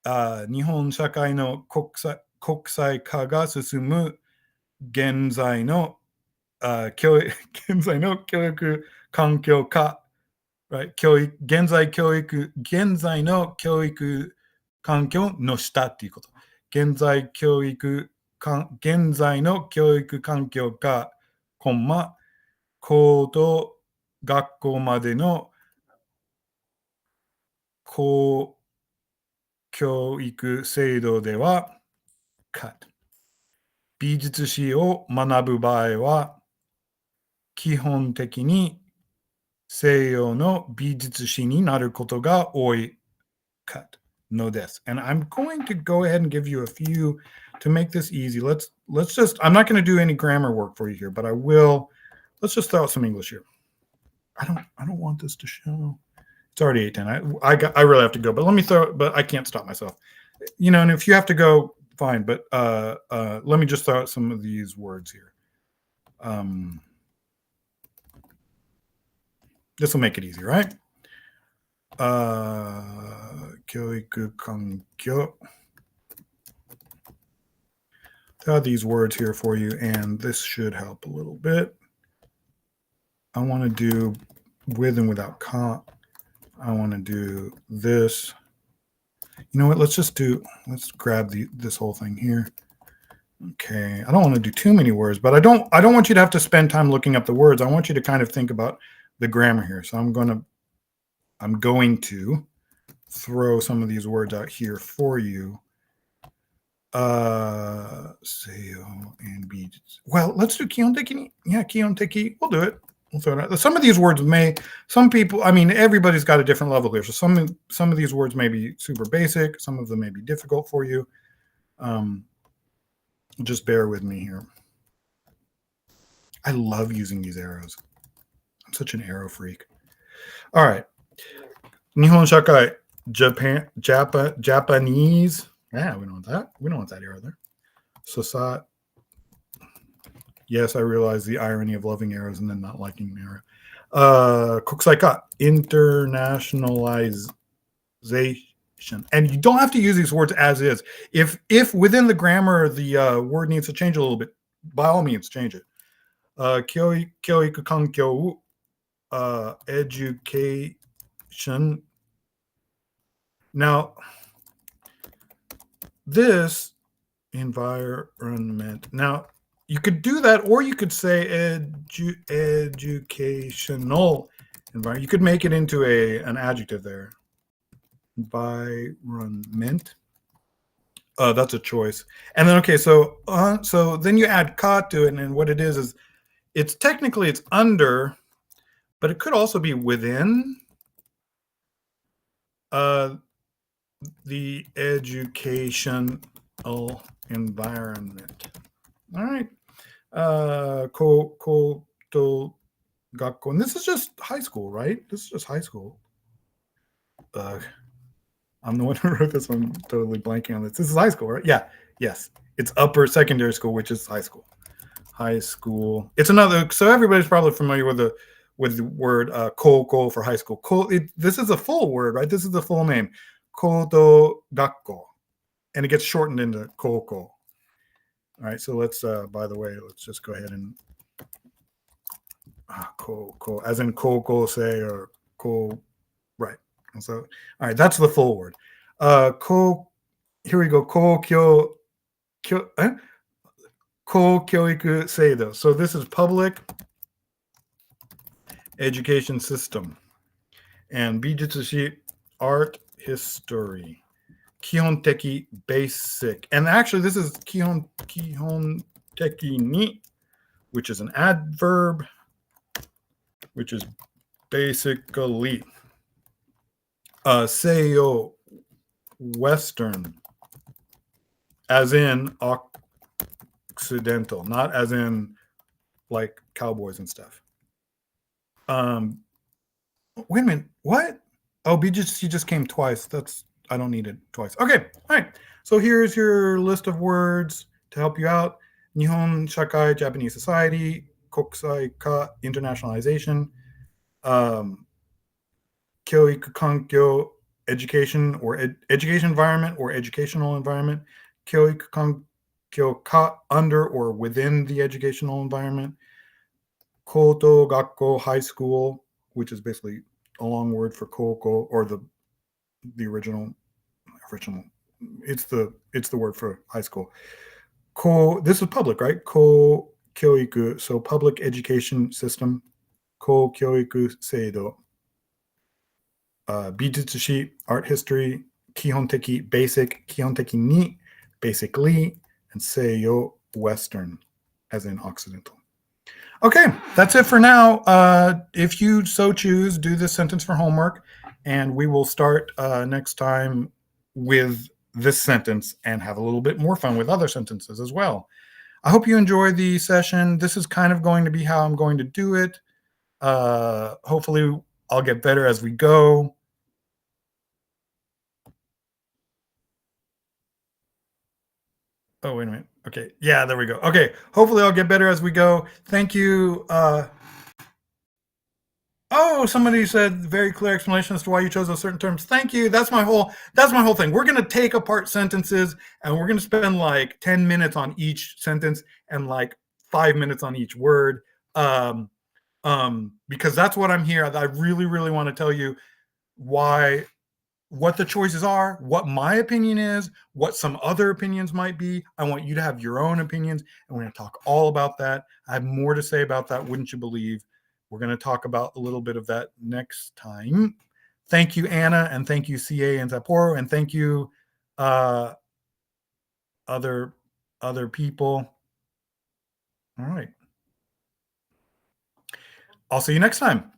日本社会の国際化が進む現在の教育環境下、right? 現在の教育環境の下っていうこと。現在の教育環境下、高等学校までの公教育制度では、美術史を学ぶ場合は、基本的に西洋の美術史になることが多いのです。And I'm going to go ahead and give you a few to make this easy. Let's just, I'm not going to do any grammar work for you here, but I will. Let's just throw out some English here. I don't want this to show. It's already 8:10. I really have to go, but but I can't stop myself. And if you have to go, fine. But let me just throw out some of these words here. This will make it easy, right? 教育環境. There are these words here for you, and this should help a little bit. I want to do with and without comma. I want to do this. You know what? Let's grab this whole thing here. Okay. I don't want to do too many words, but I don't want you to have to spend time looking up the words. I want you to kind of think about the grammar here. So I'm going to throw some of these words out here for you. Seo and B. Well, let's do 基本的に. Yeah, 基本的. We'll do it. So some of these words some people, I mean, everybody's got a different level here. So some of these words may be super basic. Some of them may be difficult for you. Just bear with me here. I love using these arrows. I'm such an arrow freak. All right. Nihon Shakai, Japanese. Yeah, we don't want that. We don't want that arrow there. Society. Yes, I realize the irony of loving arrows and then not liking an arrow. Kokusai ka, internationalization. And you don't have to use these words as is. If within the grammar the word needs to change a little bit, by all means change it. Kyoiku kankyou, education. Now, this environment. Now, you could do that, or you could say educational environment. You could make it into an adjective there. Environment. That's a choice. And then, okay, so then you add ka to it, and what it is it's technically it's under, but it could also be within the educational environment. All right. Koto gakko. And this is just high school, right? This is just high school. I'm the one who wrote this one. I'm totally blanking on this. This is high school, right? Yeah. Yes. It's upper secondary school, which is high school. High school. It's another. So everybody's probably familiar with the word koko for high school. This is a full word, right? This is the full name. Koto gakko. And it gets shortened into koko. All right, so let's, by the way, let's just go ahead and, as in koko say, or ko, right. So, all right, that's the full word. Here we go, ko kyoiku seido. So this is public education system. And bijutsushi, art history. Kihon-teki, basic. And actually, this is kihon-teki ni, which is an adverb, which is basically. Seiyo, Western, as in Occidental, not as in like cowboys and stuff. Wait a minute, what? Oh, she just came twice. I don't need it twice. Okay, all right. So here's your list of words to help you out. Nihon Shakai, Japanese society. Kokusai ka, internationalization. Kyoiku kankyo, education or education environment or educational environment. Kyoiku kankyo ka, under or within the educational environment. Koto gakko, high school, which is basically a long word for koko, or the original. It's the word for high school. This is public, right? Kyoiku, so public education system. Kyoiku seido. Bijutsushi, art history. Kihon-teki, basic. Kihon-teki ni, basically. And seiyo, Western, as in Occidental. Okay, that's it for now. If you so choose, do this sentence for homework, and we will start next time with this sentence and have a little bit more fun with other sentences as well. I hope you enjoy the session. This is kind of going to be how I'm going to do it. Hopefully, I'll get better as we go. Oh, wait a minute. Okay. Yeah, there we go. Okay. Hopefully I'll get better as we go. Thank you. Oh, somebody said very clear explanation as to why you chose those certain terms. Thank you. That's my whole thing. We're going to take apart sentences and we're going to spend like 10 minutes on each sentence and like 5 minutes on each word. Because that's what I'm here. I really, really want to tell you what the choices are, what my opinion is, what some other opinions might be. I want you to have your own opinions, and we're going to talk all about that. I have more to say about that, wouldn't you believe? We're going to talk about a little bit of that next time. Thank you, Anna, and thank you, CA and Sapporo, and thank you, other people. All right. I'll see you next time.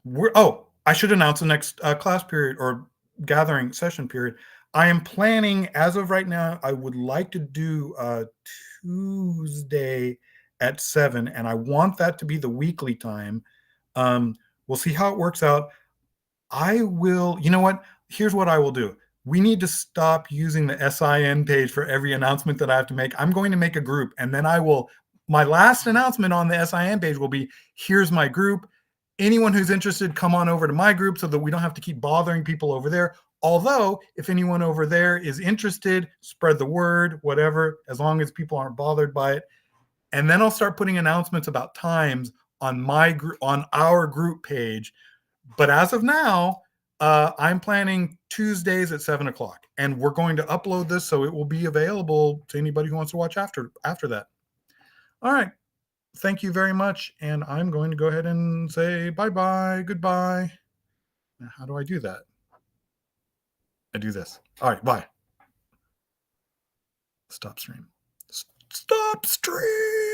I should announce the next class period or gathering session period. I am planning, as of right now, I would like to do Tuesday at 7, and I want that to be the weekly time. We'll see how it works out. You know what? Here's what I will do. We need to stop using the SIN page for every announcement that I have to make. I'm going to make a group, and then my last announcement on the SIN page will be, here's my group. Anyone who's interested, come on over to my group so that we don't have to keep bothering people over there. Although, if anyone over there is interested, spread the word, whatever, as long as people aren't bothered by it. And then I'll start putting announcements about times on our group page. But as of now, I'm planning Tuesdays at 7 o'clock, and we're going to upload this so it will be available to anybody who wants to watch after that. All right. Thank you very much. And I'm going to go ahead and say bye-bye, goodbye. Now, how do I do that? I do this. All right, bye. Stop stream. Stop stream.